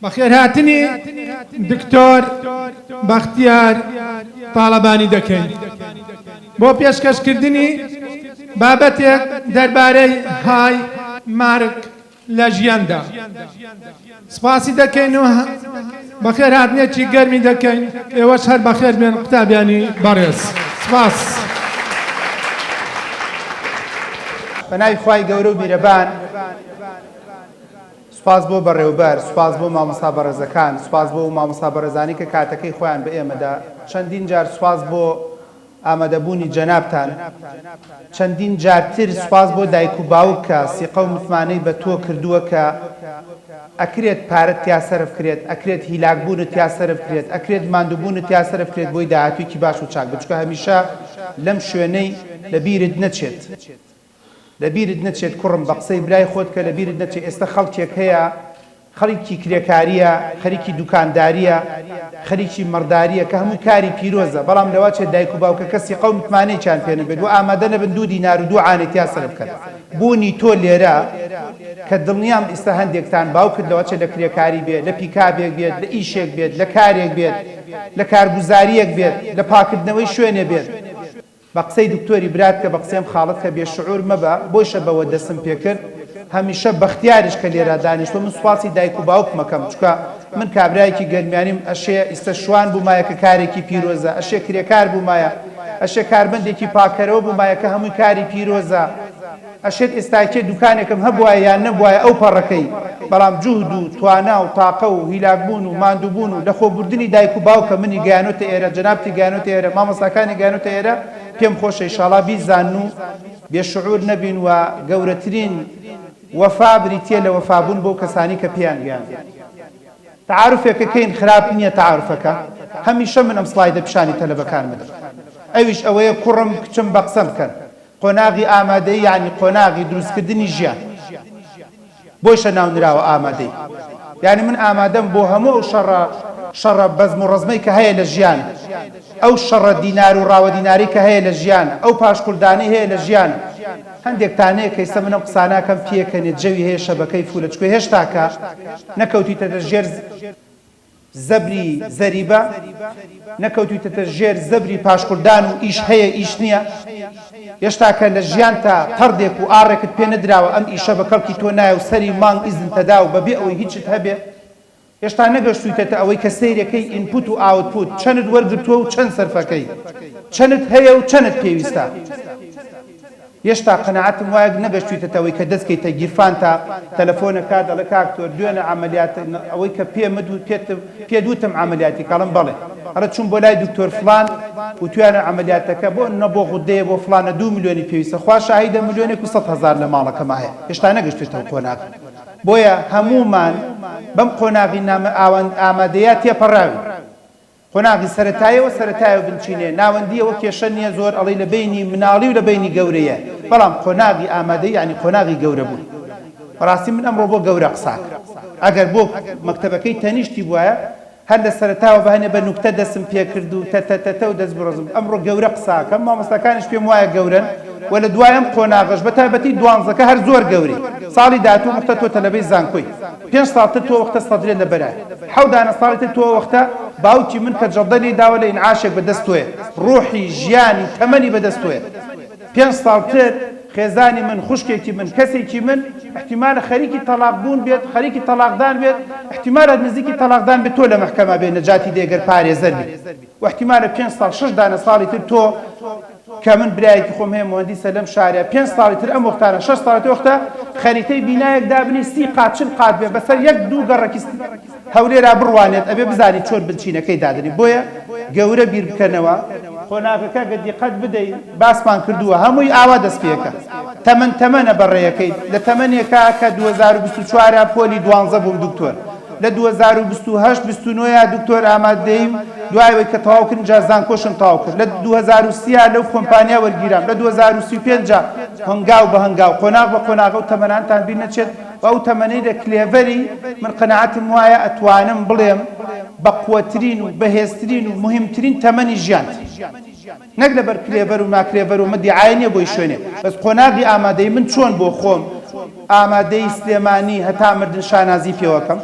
بەخێر هاتنی دکتۆر بەختیار تاڵەبانی دەکەین بۆ پێشکەشکردنی بابەتێک دەربارەی های مارک لە ژیاندا. سپاسی دەکەین و بەخێر هاتنێکی گەرمی دەکەین. ئێوەش هەر بەخێر بێن قوتابیانی بەڕێز. سپاس. بەناوی خوای گەورە و میرەبان، سوپاس بۆ بەڕێوەبەر، سوپاس بۆ مامۆستا بەڕێزەکان، سوپاس بۆ مامۆستا بەڕێزانی کە کاتەکەی خۆیان بە ئێمەدا، چەندین جار سوپاس بۆ ئامادەبوونی جەنابتان، چەندین جارتر سوپاس بۆ دایک و باوک کە سیقە و متمانەی بە تۆ کردووە کە ئەکرێت پارەت تیا سەرف کرێت، ئەکرێت هیلاکبوونت تیا سەرف کرێت، ئەکرێت ماندووبوونت تیا سەرف کرێت بۆی داهاتوویکی باش و چاک بچکە هەمیشە لەم شوێنەی لەبیرت نەچێت. لەبیرت نەچێت کوڕم بە قسەی برای خۆت کە لەبیرت نەچێت ئێستا خەڵکێک هەیە، خەڵکی کرێکاریە، خەریکی دوکانداریە، خەریکی مەڕداریە کە هەموو کاری پیرۆزە، بەڵام لەوا چێت دایک و باوکە کەسی قەو متمانەیان پێ نەبێت و ئامادە نەبن دوو دینار و دوو عانێ تیا سەرف بکەن. بوونی تۆ لێرە کە دڵنیام ئێستا هەندێکتان باوکت لەوا چێت لە کرێکاری بێت، لە پیکابێک بێت، لە ئیشێک بێت، لە کارێک بێت، لە کارگوزاریەک بێت، لە پاکردنەوەی شوێنێ بێت. بە قسەی دکتۆری برات کە بە قسەم خاڵت کە بێشعور مەبە، بۆیشە بەوە دەستم پێ کرد. هەمیشە بەختیاریش کە لێرە دانیشتۆ من سوپاسی دایک و باوک مەکەم، چکە من کابرایەکی گەرمیانیم ئەشێ ئیستا شوان بوومایە کە کارێکی پیرۆزە، ئەشێ کرێکار بوومایە، ئەشێ کاربندێکی پاکەرەوە بوومایە کە هەمووی کاری پیرۆزە، ئەشێت ئێستاکێ دوکانێکم هەبوایە یان نەبوایە ئەو پەڕەکەی، بەڵام جوهد و توانا و تاقە و هیلاکبوون و ماندووبوون و لەخۆبوردنی دایک و باوکە منی گەیانۆتە ئێرە، جەنابتی گەیانۆتە ئێرە، مامۆستاکانی گەیانۆتە ئێرە، پێم خۆشە ئینشاڵڵا بیزان و بێشعور نەبین و گەورەترین وەفا بریتیە لە وەفابوون بۆ کەسانی کە پێیان گەیان. تعارفێکەکەین خراپ نییە تعارفەکە، هەمیشە من ئەم سڵایدە پیشانی تەلەبەکان بدەم. ئەویش ئەوەیە کوڕم کچم بە قسە بکەن. قۆناغی ئامادەی یعنی قۆناغی دروستکردنی ژیان. بۆیشە ناونراوە ئامادەی. یعنی من ئامادەم بۆ هەموو شەڕە بەزم و ڕزمەی کە هەیە لە ژیان، ئەو شەڕە دینار و ڕاوە دیناری کە هەیە لە ژیان، ئەو پاشکوردانەی هەیە لە ژیان. هەندێکتانەیە کە ئێستا منەم قساناکەم پێکەنێت جەوی هەیە شەبەکەی فولە چکۆی هێشتاکە نەکەوتیتە ژێر زەبری زەریبە، نەکەوتیتە ژێر زەبری پاشکوردان و ئیش هەیە ئیش نییە، هێشتاکە لە ژیان تا پەردێک و ئاڕێکت پێ نەدراوە ئەم ئیشە بە کەڵکی تۆ نایە و سەری مانگ ئیزن تەدا و بەبێ ئەوەی هیچت هەبێ. هێشتا نەگەشتویتە ئەوەی کە سەیرەکەی ئینپوت و ئاوتپوت، چەند وەرگرتووە و چەند سەرفەکەی، چەند هەیە و چەند پێویستە. هێشتا قەنەعەتم وایە نەگەشتویتەوەی کە دەستکەیتە گیرفان تا تەلەفۆنەکە دەڵێ کاکتۆر دوێنە عەمەلیات ئەوەی کە پێدوتم عەمەلیاتی کاڵم بەڵێ ئەرە چوون بۆ لای دکتۆر فڵان و توانە عەمەلیاتەکە بۆ نەبۆ غودەیە بۆ فڵانە 2 ملیۆنی پێویستە، خوا شاهیدە ملیۆنێک و 100,000 لە ماڵەکەما هەیە. هێشتا نەگەشتوێتەوە قۆناغ. بۆیە هەمومان بەم قۆناغی ئامادەیە تێپەڕاوی. قۆناغی سەرەتایەوە سەرەتایەوە بنچینێ، ناوەندیەوە کێشە نییە زۆر ئەڵێ لە بینی مناڵی و لە بینی گەورەیە، بەڵام قۆناغی ئامادەی یعنی قۆناغی گەورە بوون. بەڕاستی من ئەمڕۆ بۆ گەورە قساکە، ئەگەر بۆ مەکتەبەکەی تەنیشتی بووایە هەر لە سەرەتاوە بەهێنێ بە نوکتە دەستم پێ کرد و تەتەتەتە و دەست بڕۆزم. ئەمڕۆ گەورە قساکەم، مامۆستاکانیش پێم وایە گەورن و لە دوایەم قۆناغەش بە تایبەتی دوانزەکە هەر زۆر گەورەی. ساڵی داهاتوو وەختە تۆ تەلەبەی زانکۆی، 5 ساڵتر تۆ وەختە سەدرێت لە بەرای، 7 دانە ساڵی تۆ وەختە باوکی من کە جەڵدەلی داوە لە ئینعاشێک بەدەست تۆیە، ڕۆحی ژیانی تەمەنی بەدەست تۆیە. 5 ساڵتر خێزانی من، خوشکێکی من، کەسێکی من احتیمالە خەریکی تەلاق بوون بێت، خەریکی تەلاقدان بێت، احتیمالە نزیکی تەلاقدان بێت، تۆ لە مەحکەمە بێ نەجاتی دێگەر پارێزەر بێت. و احتیمالە 5 ساڵ 6 دانە ساڵی تر تۆ کە من برایەکی خۆم هەیە مهندیسە لەم شارە 5 ساڵی تر ئەم وەختانە 6 ساڵی تر وەختە خەریتەی بینایەک دابنی 30 قات 40 قات بێ بەسەر 1-2 گەڕێکی هەولێرا بڕوانێت ئەبێ بزانی چۆن بنچینەکەی دادنی. بۆیە گەورە بیر بکەنەوە، قۆناغەکە گە دیقەت بدەین. باسمان کردووە هەمووی ئاوا دەست پێکە، تەمەنە بەڕێیەکەی لە تەمەنێکە کە 2024 پۆلی 12 بووم دکتۆر، لە 2028-29 دکتۆر ئامادەیم دوایەوەی کە تەواوکردن جازان کۆشم تاو کرد، لە 2030 لەو کۆمپانیا وەرگیرام، لە 2035 هەنگاو بە هەنگاو قۆناغ بە قۆناغە و تەمەنانتان بیر نەچێت و ئەو تەمەنەی لە کلێڤەری من قەنەعەتم وایە ئەتوانم بڵێم بە قووەترین و بەهێزترین و مهمترین تەمەنی ژیان، نەک لەبەر کلێڤەر و ناکلێڤەر و مەدیعایە نییە بۆی شوێنێ، بەس قۆناغی ئامادەی من چۆن بۆ خۆم ئامادەی سلێمانی هەتا مردن شانازی پێوەکەم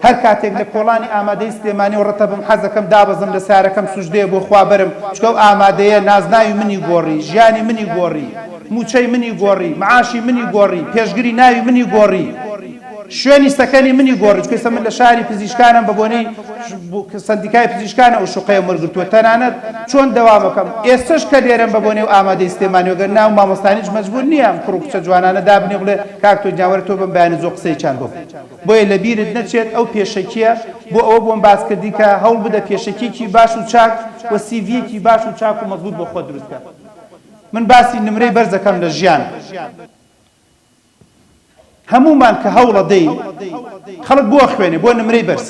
هەر کاتێک لە کۆڵانی ئامادەی سلێمانی و ڕەتەبم حەزەکەم دابەزم لە سارەکەم سوژدەیە بۆ خوا بەرم چکە ئەو ئامادەیە نازناوی منی گۆڕی ژیانی منی گۆڕی موچەی منی گۆڕی معاشی منی گۆڕی پێشگری ناوی منی گۆڕی شوێنی سەکەنی منی گۆڕی چکە من لە شاری پزیشکانم بە بۆنەی سندیکای پزیشکانە و شوقەیە وەرگرتووە تەنانەت چۆن دەوامەکەم ئێستش کە لێرەم بە بۆنەی و ئامادەی سلێمانی وەگەر ناو مامۆستانیش مەجبور نییە کوڕ و کچە جوانانە دابنێ بڵێ کاک تۆ جاوەرە تۆ بم بەیانی زۆر قسەی چند بۆ بۆیە لە بیرت نەچێت ئەو پێشەکیە بۆ ئەوە بۆم باس کردی کە هەوڵ بدە پێشەکیەکی باش و چاک و سیڤیەکی باش و چاک و مەزبوط بۆ خۆت دروست بکە. من باسی نمرەی بەرز دەکەم لە ژیان. هەمومان کە هەوڵە دەین خەڵک بۆ خوێنێ بۆ نمرەی بەرز،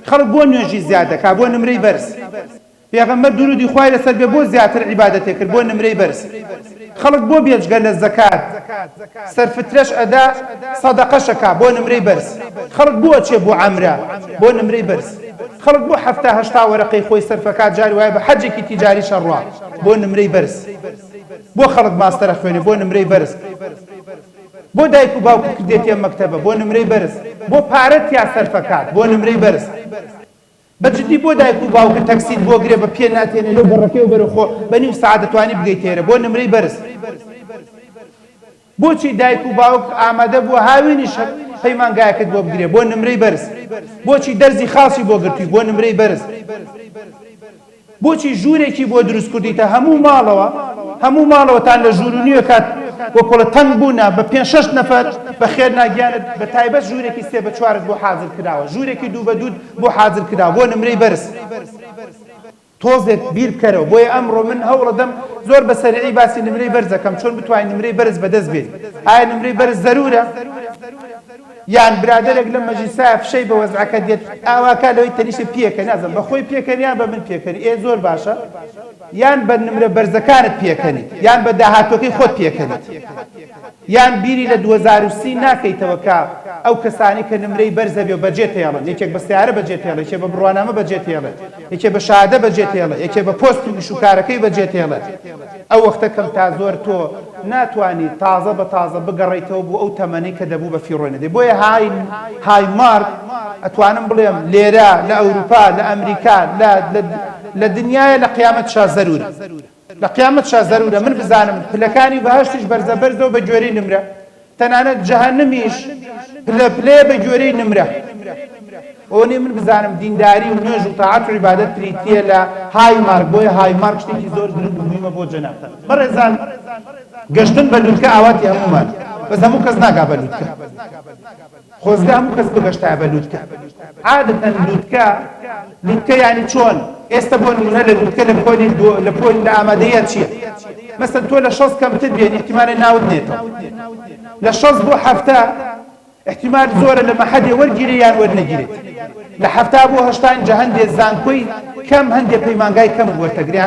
خەڵک بۆ نوێژی زیاد دەکا بۆ نمرەی بەرز. پێغەمبەر درودی خوای لەسەر بێ بۆ زیاتر عیبادەتێ کرد بۆ نمرەی بەرز. خەڵک بۆ بێجگە لە زەکات سەرفترەش ئەدا سەدەقەشەکا بۆ نمرەی بەرز. خەڵک بۆ ئەچێ بۆ عەمرە بۆ نمرەی بەرز. خەڵک بۆ هەفتا هەشتا وەرەقەی خۆی سەرفەکات جاری وایە بە حەجێکی تیجاری شەڕوا بۆ نمرەی بەرز. بۆ خەڵک ماستەرە خوێنێ بۆ نمرەی بەرز. بۆ دایک و باوکو کردێتیە مەکتەبە بۆ نمرەی بەرز. بۆ پارەت یا سەرفەکات بۆ نمرەی بەرز. بەجددی بۆ دایک و باوکە تەکسید بۆ گرێ بە پێ ناتێنێ لەو گەڕەکەی و بەرەخۆ بە نیم سەعات دەتوانی بگەیت تێرە بۆ نمرەی بەرز. بۆچی دایک و باوک ئامادە بووە هاوینیش پەیمانگایەکەت بۆ بگرێ بۆ نمرەی بەرز. بۆچی دەرزی خاصی بۆ گرتووی بۆ نمرەی بەرز. بۆچی ژوورێکی بۆ دروست کردیتە هەموو ماڵەوەتان لە ژوورونیە کات بۆ کۆڵە تەنگ بوونا بە 5-6 نەفەر بە خێر ناگیانت بە تایبەت ژوورێکی 3 بە 4 بۆ حاضر کراوە ژوورێکی 2 بە 2 بۆ حاضر کراوە بۆ نمرەی بەرز. تۆزێک بیر بکەرەوە. بۆیە ئەمڕۆ من هەوڵە دەم زۆر بە سەرعی باسی نمرەی بەرز دەکەم چۆن بتوانین نمرەی بەرز بەدەست بێت. ئایا نمرەی بەرز زەرورە؟ یان برادێک لە مەجلیسایە فشەی بە وەزعەکە دێت ئاواکە لەوەی تەنیشە پێکە نازم بەخۆی پێکەنی یان بە من پێکەنی زۆر باشە، یان بە نمرە بەرزەکانت پێکەنی یان بە داهاتۆکەی خۆت پێکەنیت، یان بیری لە 2030 ناکەیتەوە کە ئەو کەسانی کە نمرەی بەرزە بێ و بەجێت هێڵن، یەکێک بە سیارە بەجێت هێڵێت، یەکێک بە بڕوانامە بەجێت هێڵێت، یەکێک بە شادە بەجێت هێڵێت، یەکێک بە پۆست و شوکارەکەی بەجێت هێڵێت. ئەو وەختە کەم تا زۆر تۆ ناتوانیت تازە بە تازە بگەڕیتەوە بۆ ئەو تەمەنەی کە دەبوو بە فیڕۆی نەدەی. بۆیە های مارک ئەتوانم بڵێم لێرە لە ئەوروپا لە ئەمریکا لە دنیاە لە قیامەت شا زەرورە، لە قیامەت شا زەرورە من بزانم پلەکانی بەهەشتیش بەرزە بەرزەوە بە گوێرەی نمرە، تەنانەت جەهەنەمیش پلە بە گوێرەی نمرە. ئەوەی من بزانم دینداری و نوێژ و تاعات و عیبادەت پریتیە لە های مارک. بۆیە های مارک شتێکی زۆر گرنگ و مهمە بۆ جەنابتان. بەڕێزان گەشتن بە لووتکە ئاواتی هەمومان، بەس هەموو کەس ناگا بە لووتکە. خۆزگا هەموو کەس بگەشتایە بە لووتکە. عادەتەن لووتکە یعنی چۆن؟ ئێستا بۆ نمونە لە لووتکە لە پۆلی لە ئامادەیەت چییە؟ مەسەن تۆ لە 6 کەمتر بێنی احتیمالی ناوت نێتەوە، لە 6 بۆ 7 احتیمال زۆرە لە مەحەدێ وەرگیرێ یان وەرنەگیرێت، لە 7 بۆ 8 جە هەندێک زانکۆی کەم هەندێک پەیمانگای کەم وەرتەگرێ.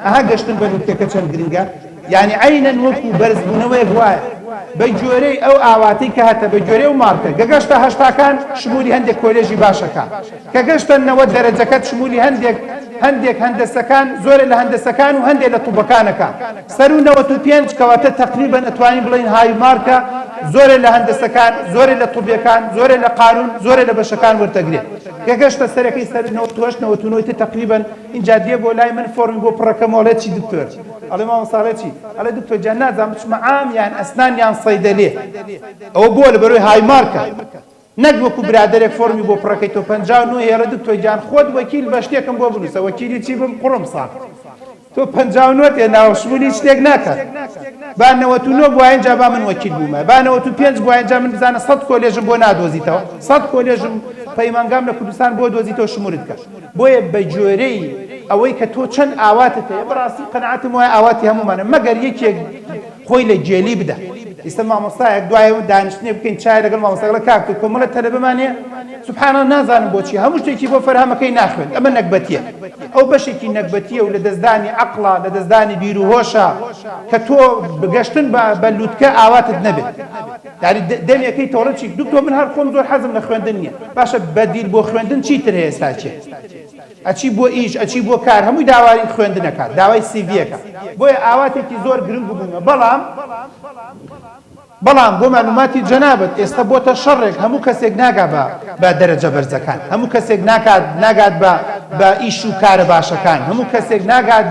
ئەها گەشتن بە لووتکەکە چەند گرنگە؟ یعنی عینەن وەکو بەرزبوونەوەیەک وایە بە گوێرەی ئەو ئاواتەی کە هاتە بە گوێرەی و مارکە. کە گەشتە 8کان شمولی هەندێک کۆلێژی باشەکە، کە گەشتە 90 دەرەجەکەت شمولی هەندێک هەندەسەکان زۆرە لە هەندەسەکان و هەندێک لە تووبەکانەکە. سەر و 95 کەواتە تەقریبەن ئەتوانین بڵین های مارکە زۆرە لە هەندەسەکان، زۆرە لە تووبەکان، زۆرە لە قانون، زۆرە لە بەشەکان وەرتەگرێت. کە گەشتە سەرەکەی سەر 98 تقریبا اینجا دێ بۆ لای من فۆرمی بۆ پڕەکەمەوەڵێت چی دکتۆر؟ ئەڵێ مامۆستاڵێت چی؟ ئەڵێ دکتۆر جان نازانم بچمە عام یان ئەسنان یان سەیدەلێ. ئەوە بۆ لە بەرۆی های مارکە، نەک وەکو برادێک فۆرمی بۆ پڕەکەیتەوە 59 هێڵە دکتۆر جان خۆت وەکیل بە شتێکم بۆ بنووسە. وەکیلی چی بم؟ قوڕم ساڵ. تۆ 59 ناوە شمولی شتێک ناکات. با 99 بۆ اینجا با من وەکیل بوومە، با 95 بۆ اینجا من بزانە 100 کۆلێژم بۆ نادۆزیتەوە، 100 کۆلێژم پەیمانگام لە کوردستان بۆ دۆزیتەوە شمولت کە. بۆیە بە جۆرەی ئەوەی کە تۆ چەند ئاواتت هەیە بەڕاستی قەنەعەتم وایە ئاواتی هەمومانە، مەگەر یەکێک خۆی لە جێلی بدە. ئێستا مامۆستایەک دوایە دانیشتنێ بکەین چای لەگەڵ مامۆستاگەڵە کاکتۆ کۆمەڵە تەلەبەمانەیە سوبحانەڵڵا نازانم بۆچی هەموو شتێکی بۆ فەرهەمەکەی ناخوێن. ئەمە نەکبەتیە، ئەو بەشێکی نەکبەتیە و لە دەستدانی عەقڵە، لە دەستدانی بیر و هۆشە کە تۆ بگەشتن بە لووتکە ئاواتت نەبێت. یعنی دەمێکەی تۆڵە چی دکتۆر من هەر خۆم زۆر حەزم لە خوێندن نییە. باشە بەدیل بۆ خوێندن چیتر هەیە ئێستا چێ؟ ئەچی بۆ ئیش، ئەچی بۆ کار، هەمووی داوای خوێندنەکات، داوای سیڤیەکە. بۆیە ئاواتێکی زۆر گرنگ بوومە. بەڵام بەڵام بۆ معلوماتی جەنابەت ئێستا بۆتە شەڕێک هەموو کەسێک ناگات بە دەرەجە بەرزەکان، هەموو کەسێک ناگات بە ئیش و کارە باشەکان، هەموو کەسێک ناگات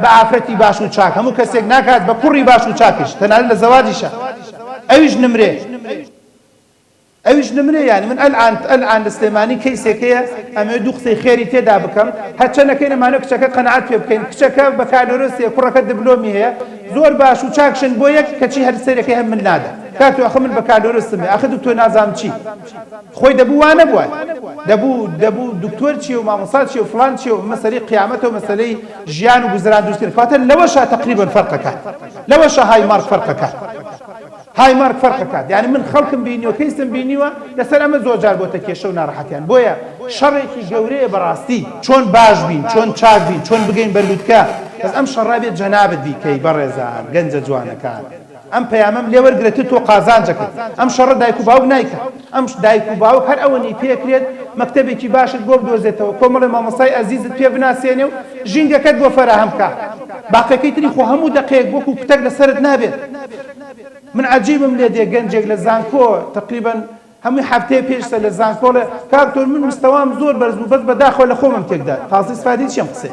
بە ئافرەتی باش و چاک، هەموو کەسێک ناگات بە کوڕی باش و چاکش، تەنانەت لە زەواجیشە ئەویش نمرێ یعنی من ئەلعان لە سلێمانی کەیسێکەیە ئەمێ دوو قسەی خێری تێدا بکەم هەرچە نەکەی نەمانە کچەکە قەنەعات پێ بکەین کچەکە بەکالۆرەسیە کوڕەکە دبلۆمی هەیە زۆر باش و چاکشن بۆ یەک کەچی هەر سەرەکەی هەم من نادە کاتو ئەخە من بەکالۆرەستمێ ئەخە دکتۆر نازام چی خۆی دەبوو وانە بووە دەبوو دکتۆر چیە و مامۆستا چیە و فڵان چیە و مەسەلەی قیامەتە و مەسەلەی ژیان و گوزەران دروستکردن کەواتە لەوەشە تەقریبەن فەرقەکات لەوەشە های مارک فەرقەکات های مارک فەرقەکات یعنی من خەڵکم بینیوە کەیسم بینیوە لەسەر ئەمە زۆر جار بۆتە کێشە و ناڕەحەتیان بۆیە شەڕێکی گەورەیە بەڕاستی چۆن باش بین چۆن چاک بین چۆن بگەین بەرلووتکە بەس ئەم شەڕا بێت جەنابەت بیکەی بەڕێزان گەنجە جوانەکان ئەم پەیامەم لێ وەرگرێتت تۆ قازانجەکەت ئەم شەڕە دایک و باوک نایکە ئەم دایک و باوک هەر ئەوەنی پێکرێت مەکتەبێکی باشت بۆ بدۆزێتەوە کۆمەڵی مامۆستای ئەزیزت پێ بناسێنێ و ژینگەکەت بۆ فەراهەم کە باقیەکەی تری خۆ هەموو دەقەیەک وەکو کتێک لەسەرت نابێت من عجیبم لێ دێ گەنجێک لە زانکۆ تقریبا هەمووی هەفتەیە پێشتە لە زانکۆڵە کاکتۆر من مستەوام زۆر بەرز بوو بەس بەداخۆ لە خۆمم تێکدا تازی سفادی چێم قسێ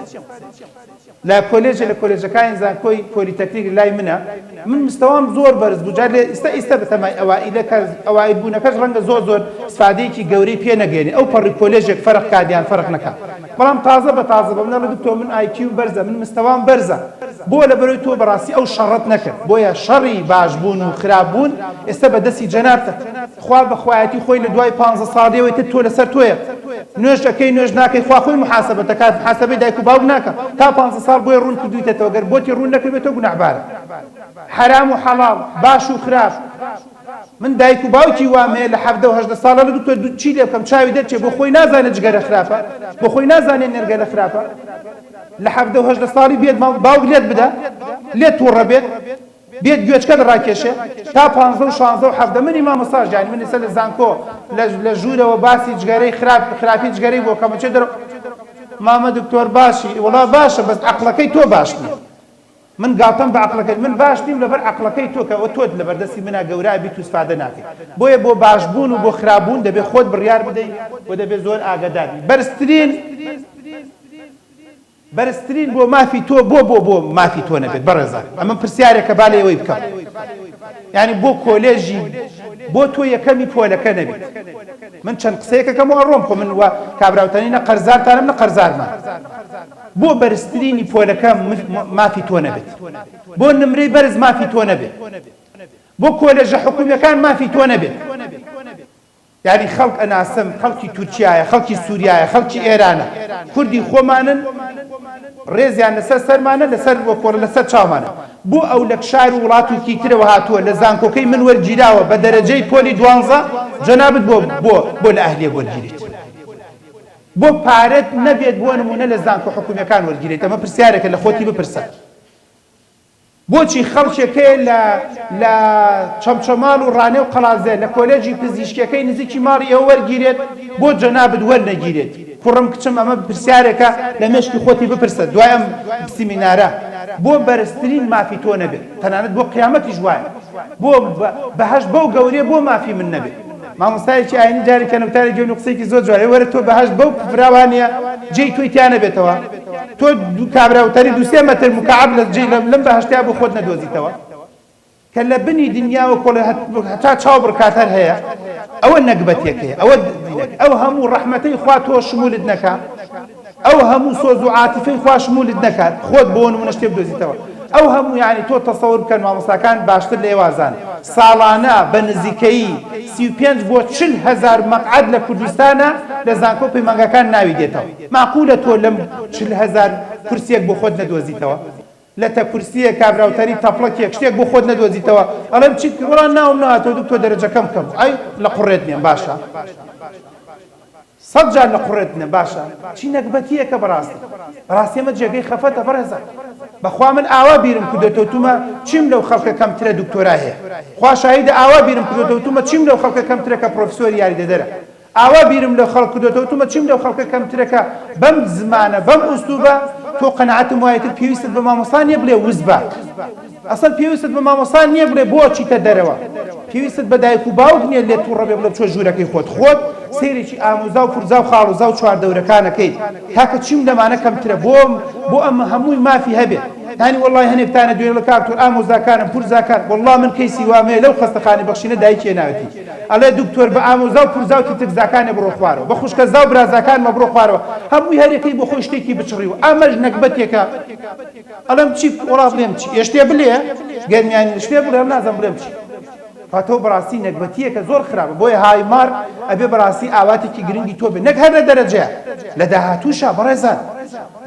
لە کۆلێجەکانی زانکۆی پۆلیتەکنیک لای منە من مستەوام زۆر بەرز بوو جار لێ ئیستا بەتەمای ئەوائیل بوونەکەش ڕەنگە زۆر سفادەیەکی گەورەی پێ نەگەێنێ ئەو پەڕی کۆلێژێک فەرق کادیان فەرق نەکات بەڵام تازە بە تازە بە منە دکتۆر من ئایکیو بەرزە من مستەوام بەرزە بۆ لە بەرەوەی تۆ بەڕاستی ئەو شەڕەت نەکرد بۆیە شەڕی باشبوون و خراپبوون ئێستا بەدەستی جەنابتە خوا بەخوایەتی خۆی لە دوای 15 ساڵیەوەی تۆ لەسەر تۆیە نوێژ دەکەی نوێژ ناکەی خوا خۆی محاسبە دەکات محاسبەی دایک و باوک ناکە تا 15 ساڵ بۆی ڕوون کردویتەوە گەر بۆتی ڕوون نەکردێتەوە گوناحبارە حرام و حەڵاڵ باش و خراپ من دایک و باوکی وامەیە لە 17 و 18 ساڵە لە دکتۆر چی لێ بکەم چاوی دەرچێ بۆ خۆی نازانێت جگەرە خراپە بۆ خۆی نازانێت نێرگەلە خراپە لە 17 و 18 ساڵی بێت باوک لێت بدە لێت تووڕە بێت گوێچکەت ڕاکێشێ تا 15 و 16 و 17 منی مامۆستاژ یانی من ئێستا لە زانکۆ لە ژوورەوە باسی جگەرەی خراپی جگەرەی بۆ کەمە چێ دەرەوە مامە دکتۆر باشی وڵا باشە بەس عەقڵەکەی تۆ باش نییە من گاڵتەم بە عەقڵەکەت من باش نیم لەبەر عەقڵەکەی تۆ کە تۆت لەبەردەستی منە گەورە بیت و استفادە ناکەی بۆیە بۆ باشبوون و بۆ خراپبوون دەبێت خۆت بڕیار بدەیت و دەبێت زۆر ئاگادار بەرزترین بۆ مافی تۆ بۆ مافی تۆ نەبێت بەڕێزان ئەمە پرسیارێکە با لێوەی بکەم یعنی بۆ کۆلێژی بۆ تۆ یەکەمی پۆلەکە نەبێت من چەند قسەیەکەکەم ڕۆم خۆ من وە کابراوتەنی نە قەرزارتانم نە قەرزارمان بۆ بەرزترینی پۆلەکە مافی تۆ نەبێت بۆ نمرەی بەرز مافی تۆ نەبێت بۆ کۆلێژە حکومیەکان مافی تۆ نەبێت یعنی خەڵک ئەناسم خەڵکی تورکیایە خەڵکی سووریایە خەڵکی ئێرانە کوردی خۆمانن ڕێزیان لەسەر سەرمانە لەسەر بۆ کۆڵە لەسەر چاومانە بۆ ئەو لە شار و وڵاتێکی ترەوە هاتووە لە زانکۆکەی من وەرگیراوە بە دەرەجەی پۆلی 12 جەنابەت بۆ لە ئەهلیە وەرگیریت بۆ پارەت نەبێت بۆ نمونە لە زانکۆ حکومیەکان وەرگیرێت ئەمە پرسیارێکە لە خۆتی بپرسە بۆچی خەڵکێکەیە لە چەمچەماڵ و ڕانێ و قەڵازێ لە کۆلێجی پزیشکیەکەی نزیکی ماڕی ئەوە وەرگیرێت بۆ جەنابەت وەرنەگیرێت کوڕم کچم ئەمە پرسیارێکە لە مێشکی خۆتی بپرسە دوای ئەم سیمینارە بۆ بەرزترین مافی تۆ نەبێت تەنانەت بۆ قیامەتیش وایە بۆ بەهەشت بەو گەورەیە بۆ مافی من نەبێت مامۆستایەکی ئاینی جاری کەنەوتاری گەون و قسەیەکی زۆر جوانە وەرە تۆ بەهەشت بەو فراوانیە جێی تۆی تیا نەبێتەوە تۆ کابراوتەری دووسێ مەتر مکعب لە جێی لەم بەهەشتیا بۆ خۆت نەدۆزیتەوە کە لە بنی دنیاوە کۆڵە هەتا چاو بڕکاتەر هەیە ئەوە نەکبەتێکەیە ئەو هەموو ڕەحمەتەی خوا تۆ شمولت نەکا ئەو هەموو سۆز و عاتیفەی خوا شمولت نەکات خۆت بۆ نمونە شتێ بدۆزیتەوە ئەو هەموو یعنی تۆ تەسەوور بکەن مامۆستاکان باشتر لە ئێوازان ساڵانە بە نزیکەیی 35 بۆ 40,000 مەقعد لە کوردستانە لە زانکۆ پەیمانگەکان ناوی دێتەوە معقولە تۆ لەم 40,000 کورسێک بۆ خۆت نەدۆزیتەوە لە تە کورسیە کابراوتەری تەپڵەکێک شتێک بۆ خۆت نەدۆزیتەوە ئەڵێم چیت وەڵام ناوم نەهاتەوە دکتۆر دەرەجەکەم بکەم ئەی لە قوڕێت نییە باشە 100 جار لە قوڕێت نییە باشە چی نەکبەتیەکە بەڕاستی ئەمە جێگەی خەفەتە بەڕێزە بەخوا من ئاوا بیرم کردێتەوە تومە چیم لەو خەڵکە کەمترە دکتۆرا هەیە خوا شاهیدە ئاوا بیرم کردێتەوە تومە چیم لەو خەڵکە کەمترە کە پرۆفسۆری یاریدەدەرە ئاوا بیرم لە خەڵک کردێتەوە تومە چیم لەو خەڵکە کەمترە کە بەم زمانە بەم ئوستوبە تۆ قەنەعەتم وایە کرد پێویستت بە مامۆستا نییە بڵێ وزبە ئەسڵ پێویستت بە مامۆستا نییە بڵێ بۆ چیتە دەرەوە پێویستت بە دایک و باوک نییە لێت تووڕە بێ بڵێ بچۆ ژوورەکەی خۆت سێرێکی ئاموزا و پورزا و خاڵوزا و چواردەورەکانەکەیت کاکە چیم لەمانە کەمترە بۆ ئەمە هەمووی مافی هەبێت هانی والله هەنێکتانە دوێ لە کاکتۆر ئامۆزاکانم پورزاکان والله من کەیسی وامەیە لەو خەستەخانەی بەخشینە دایکی ناوێتی ئەڵێ دکتۆر بە ئامۆزا و پورزاوتی تکزاکانێ بڕۆ خوارەوە بە خوشکەزا و برازاکانمە بڕۆ خوارەوە هەمووی هەرێکەی بۆ خۆی شتێکی بچڕیوە ئامەژ نەکبەتێکە ئەڵێم چی وڵا بڵێم چی ئێشتێ بلێ گەرمیانی شتێ بڵێ نازم بڵێم چی فاتۆ بەڕاستی نەکبەتیەکە زۆر خراپە بۆیە هایمار ئەبێ بەڕاستی ئاواتێکی گرنگی تۆ بێ نەک هەر لە دەرەجەیە لە داهاتووشە بەڕێزان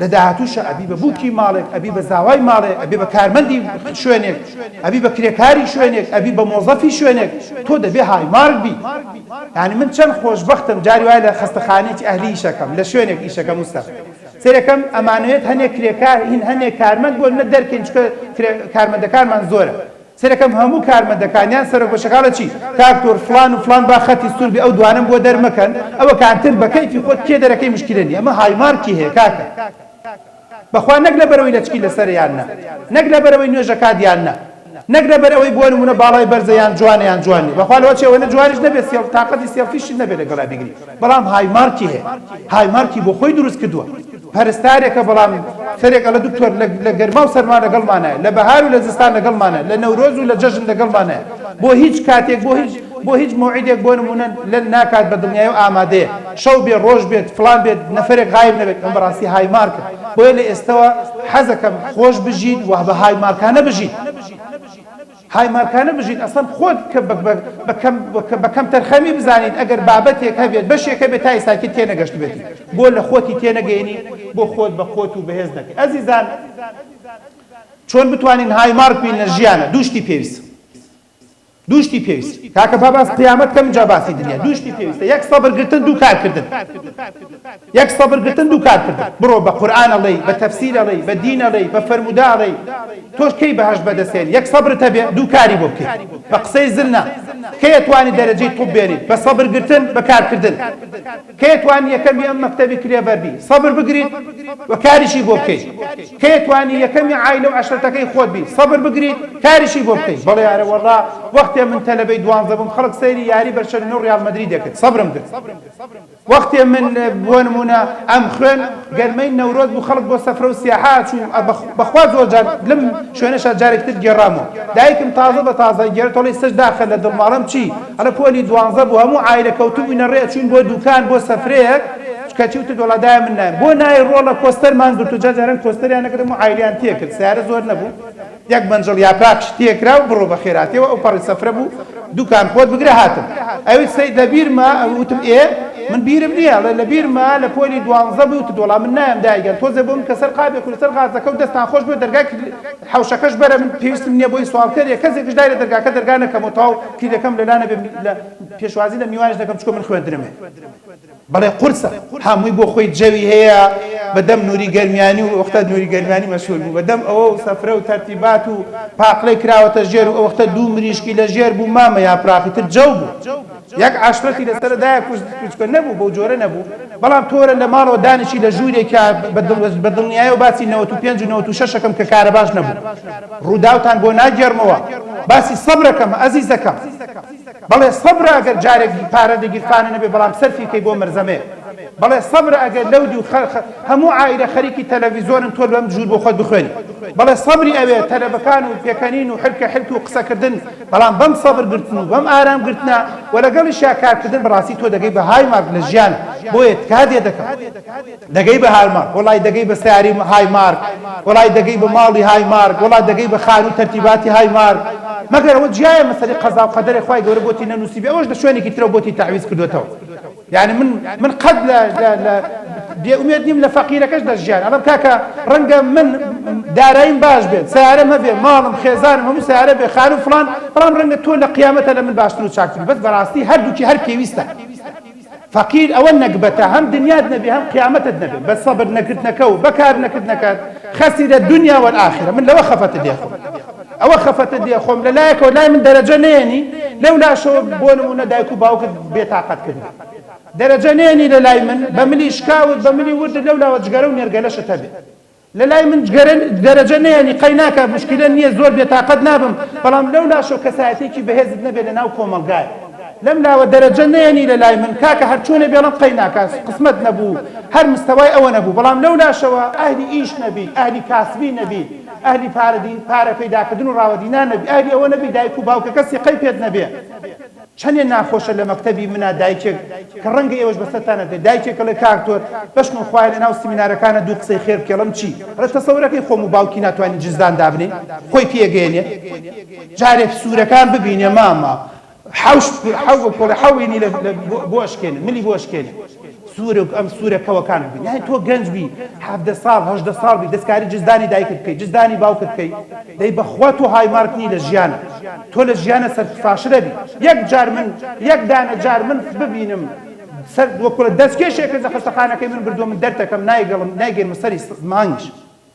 لە داهاتووشە ئەبی بە بووکی ماڵێک ئەبی بە زاوای ماڵێک ئەبی بە کارمەندی شوێنێک ئەبی بە کرێکاری شوێنێک ئەبی بە مۆزەفی شوێنێک تۆ دەبێ هایمار بی یعنی من چەند خۆشبەختم جاری وایە لە خەستەخانەیەکی ئەهلی ئیشەکەم لە شوێنێک ئیشەکەم مستەفا سێرەکەم ئەمانەوێت هەنێک کرێکار هین هەنێک کارمەند بۆ لە دەرکەین چکە کارمەندەکانمان زۆرە سێرەکەم هەموو کارمەندەکانیان سەرۆک بەشەکانە چی کاکتۆر فلان و فلان با خەتی سوور بێ ئەو دوانم بۆ دەرمەکەن ئەوە کانتر بە کەیفی خۆت کێ دەرەکەی مشکلە نیە ئەمە هایمارکی هەیە کاکە بەخوا نەک لەبەرەوەی لەچکی لەسەریان نە نەک لەبەرەوەی نوێژەکاتیان نە نەک لەبەرەوەی بۆ نمونە باڵای بەرزەیان جوانیان جوانی بەخوا لەوە چێوەنە جوانیش نەبێت تااقەتی سێڵفیشی نەبێت لەگەڵا بگری بەڵام هایمارکی هەیە هایمارکی بۆ خۆی دروست کردووە پەرستارێکە بەڵام سەرێکە لە دکتۆر لە گەرما و سەرما لەگەڵمانایە لە بەهار و لە زستان لەگەڵمانە لە نەورۆز و لە جەژن لەگەڵمانایە بۆ هیچ کاتێک بۆ هیچ موعیدێک بۆ نمونە لە ناکات بە دڵنیایی و ئامادەیە شەو بێ ڕۆژ بێت فلان بێت نەفرێک غایب نەبێت ئەم بەڕاستی هایمارکە بۆیە لە ئێستەوە حەزەکەم خۆش بژین و بە هایمارکانە بژین هایمارکانە بژین ئەسڵ خۆت بە کەم تەرخەمی بزانیت ئەگەر بابەتێک هەبێت بەشێک هەبێت تا ئێستاکی تێنەگەشت بێتی بۆ لە خۆتی تێنەگەێنی بۆ خۆت بە خۆت و بەهێز نەکەی ئەزیزان چۆن بتوانین هایمارک بین لە ژیانە دووشتی پێویست دووشتی پێویست کاکە باس قیامەت کەم جا باسی دنیا دووشتی پێویستە یەک سەبرگرتن دوو کارکردن یەک سەبرگرتن دوو کارکردن بڕۆ بە قورئان ئەڵێی بە تەفسیر ئەڵێی بە دین ئەڵێی بە فەرمودا ئەڵێی تۆش کەی بەهەشت بەدەستێن یەک سەبرت هەبێ دوو کاری بۆ بکەیت بە قسەی زلنا کەی ئەتوانی دەرەجەی توپ بێنیت بە سەبرگرتن بە کارکردن کەی ئەتوانی یەکەمی ئەم مەکتەبی کرێڤەر بی سەبر بگریت و کاریشی بۆ بکەیت کەی ئەتوانی یەکەمی عایلە و عەشرەتەکەی خۆت بی سەبر بگریت کاریشی بۆ بکەیت بەڵێ یارە وەڵا وەختێ من تەلەبەی 12 بووم خەڵک سەیری یاری بەرشەلونە و ڕیال مەدرید دەکرد سەبرم کرد وەختێ من بۆ نمونە ئەم خوێن گەرمەی نەورۆز بوو خەڵک بۆ سەفرە و سیاحات چوو بەخوا زۆر جار لەم شوێنەشە جارێکتر گێڕامەوە دایکم تازە بە تازە گێڕێت تۆڵی سەج داخە لە دڵماڵم چی ئەلە پۆلی 12 بوو هەموو عایلە کەوتوبووینە ڕێ چوین بۆ دوکان بۆ سەفرەیەک کەچی وتە دۆڵەدایە من نایم بۆ نای ڕۆڵە کۆستەرمان دوو جاران کۆستەریان نەکردم و عایلیان تێکرد سیارە زۆر نەبوو یەک بەنجڵ یاپاک تێکرا و بڕۆ بە خێراتیەوە ئەو پەڕی سەفرە بوو دوکان خۆت بگرە هاتم ئەوی سەید لە بیرما وتم من بیرم نییە لە بیرما لە پۆلی 12 بوو وتە دۆڵا من نایم دایگەن تۆزە بۆم کە سەر قابێک و لەسەر غازەکە و دەستان خۆش بێ دەرگای حەوشەکەش بەرە من پێویستم نییە بۆی سوالکەرێک کەسێکش دای لە دەرگاکە دەرگا نەکەم و تاو کلیلەکەم لەلانە بێ پێشوازی لە میوانش دەکەم چکۆ من خوێندرمێ بەڵێ قورسە هەمووی بۆ خۆی جەوی هەیە بەدەم نووری گەرمیانی و وەختە نووری گەرمیانی مەشهور بوو بەدەم ئەوە و سەفرە و تەرتیبات و پاقلەی کراوەتە ژێر و ئەو وەختە دوو مریشکی لە ژێر بوو مامە یاپراقی تر جەو بوو یەک عاشرەتی لەسەردایە کوچکە نەبوو بەو جۆرە نەبوو بەڵام تۆرە لە ماڵەوە دانیشی لە ژوورێکە بە دڵنیایە و باسی 95 و 96ەکەم کە کارە باش نەبوو ڕووداوتان بۆ ناگێڕمەوە باسی سەبرەکەم ئەزیزەکەم بەڵێ سەبرە ئەگەر جارێکی پارە دەگیرفانە نەبێ بەڵام سەرفیکەی بۆ مەرزەمێ بەڵێ سەبرە ئەگەر لەودی و هەموو عایلە خەریکی تەلەڤیزۆرن تۆ بەم ژوور بۆ خۆت بخوێنی بەڵێ سەبری ئەوێ تەلەبەکان و پێکەنین و حرکە و قسەکردن بەڵام بەم سەبرگرتن و بەم ئارامگرتنە و لەگەڵیشیا کارکردن بەڕاستی تۆ دەگەی بە هایمارک لە ژیان بۆیە کادێ دەکەم دەگەی بە هایمارک وڵای دەگەی بە سیاری هایمارک وڵای دەگەی بە ماڵی هایمارک وڵای دەگەی بە خانوو تەرتیباتی هایمارک مەگەر ئەوە جیایە مەسەلەی قەزا و قەدەرێ خوای گەورە بۆتی نەنووسیبێ ئەوەش لە شوێنێکی ترەوە بۆتی تعویز کردوێتەوە يعني من قد لا بێئومێد نیم لە فەقیرەکەش دەژیان ئەڵەم کاکە ڕەنگە من داراییم باش بێت سیارە مەبێ ماڵم خێزانم هەموو سیارە بێ خانوو فڵان بەڵام ڕەنگە تۆ لە قیامەتە لە من باشتر و چاکتر بەس بەڕاستی هەردووکی هەر پێویستە فەقیر ئەوە نەکبەتە هەم دنیات نەبێ هەم قیامەتت نەبێ بە سەبر نەکردنەکە و بەکار نەکردنەکەت خەسیرە دنیا والآخرە من لەوە خەفەتە دێخۆم ئەوە خەفەتە دێخۆم لەلایەکەوە لای من دەرەجە نێنی لەولاشەوە بۆ نمونە دایک و باوکت بێتاقەت کردن دەرەجە نێنی لە لای من بە ملی شکاوت بە ملی وردت لەولاوە جگەرە و نێرگەلەشت هەبێ لەلای من دەرەجە نەیەنی قەی ناکە مشکلە نییە زۆر بێتاقەت نابم بەڵام لەو لاشۆ کەسایەتێکی بەهێزت نەبێت لە ناو کۆمەلگای لەم لاوە دەرەجە نەیەنی لەلای من کاکە هەرچوونە بێڵم قەی ناکە قسمت نەبوو هەر مستەوای ئەوە نەبوو بەڵام لەو لاشەوە ئەهلی ئیش نەبی ئەهلی کاسبی نەبی ئەهلی پارە پەیداکردن و ڕاوەدینا نەبی ئەهلی ئەوە نەبی دایک و باوکە کەسی قەی پێت نەبێ چەندێ ناخۆشە لە مەکتەبی منە دایکێک کە ڕەنگە ئێوەش بەسەرتانە دێت دایکێکە لە کاکتۆر بەشن و خوای لە ناو سیمینارەکانە دوو قسەی خێر بکێڵم چی ڕە تەسەورەکەی خۆم و باوکی ناتوانین جزدان دابنێ خۆی پێگەێنێ جارێک سوورەکان ببینێ ماما حەوینی بۆ ئەشکێنن ملی بۆ ئەشکێنێ ئەم سوورەکەوەکان ببین یعنی تۆ گەنج بی 17 ساڵ 18 ساڵ بی دەستکاری جزدانی دایکت بکەیت جزدانی باوکت بکەیت دەی بەخوا تۆ هایمارک نی لە ژیانە تۆ لە ژیانە سەرفاشرە بی یەک دانە جار من ببینم وەکوڵە دەستکێشێکە لە خەستەخانەکەی من بردووە من دەرتەکەم نایگەرمە سەری مانگش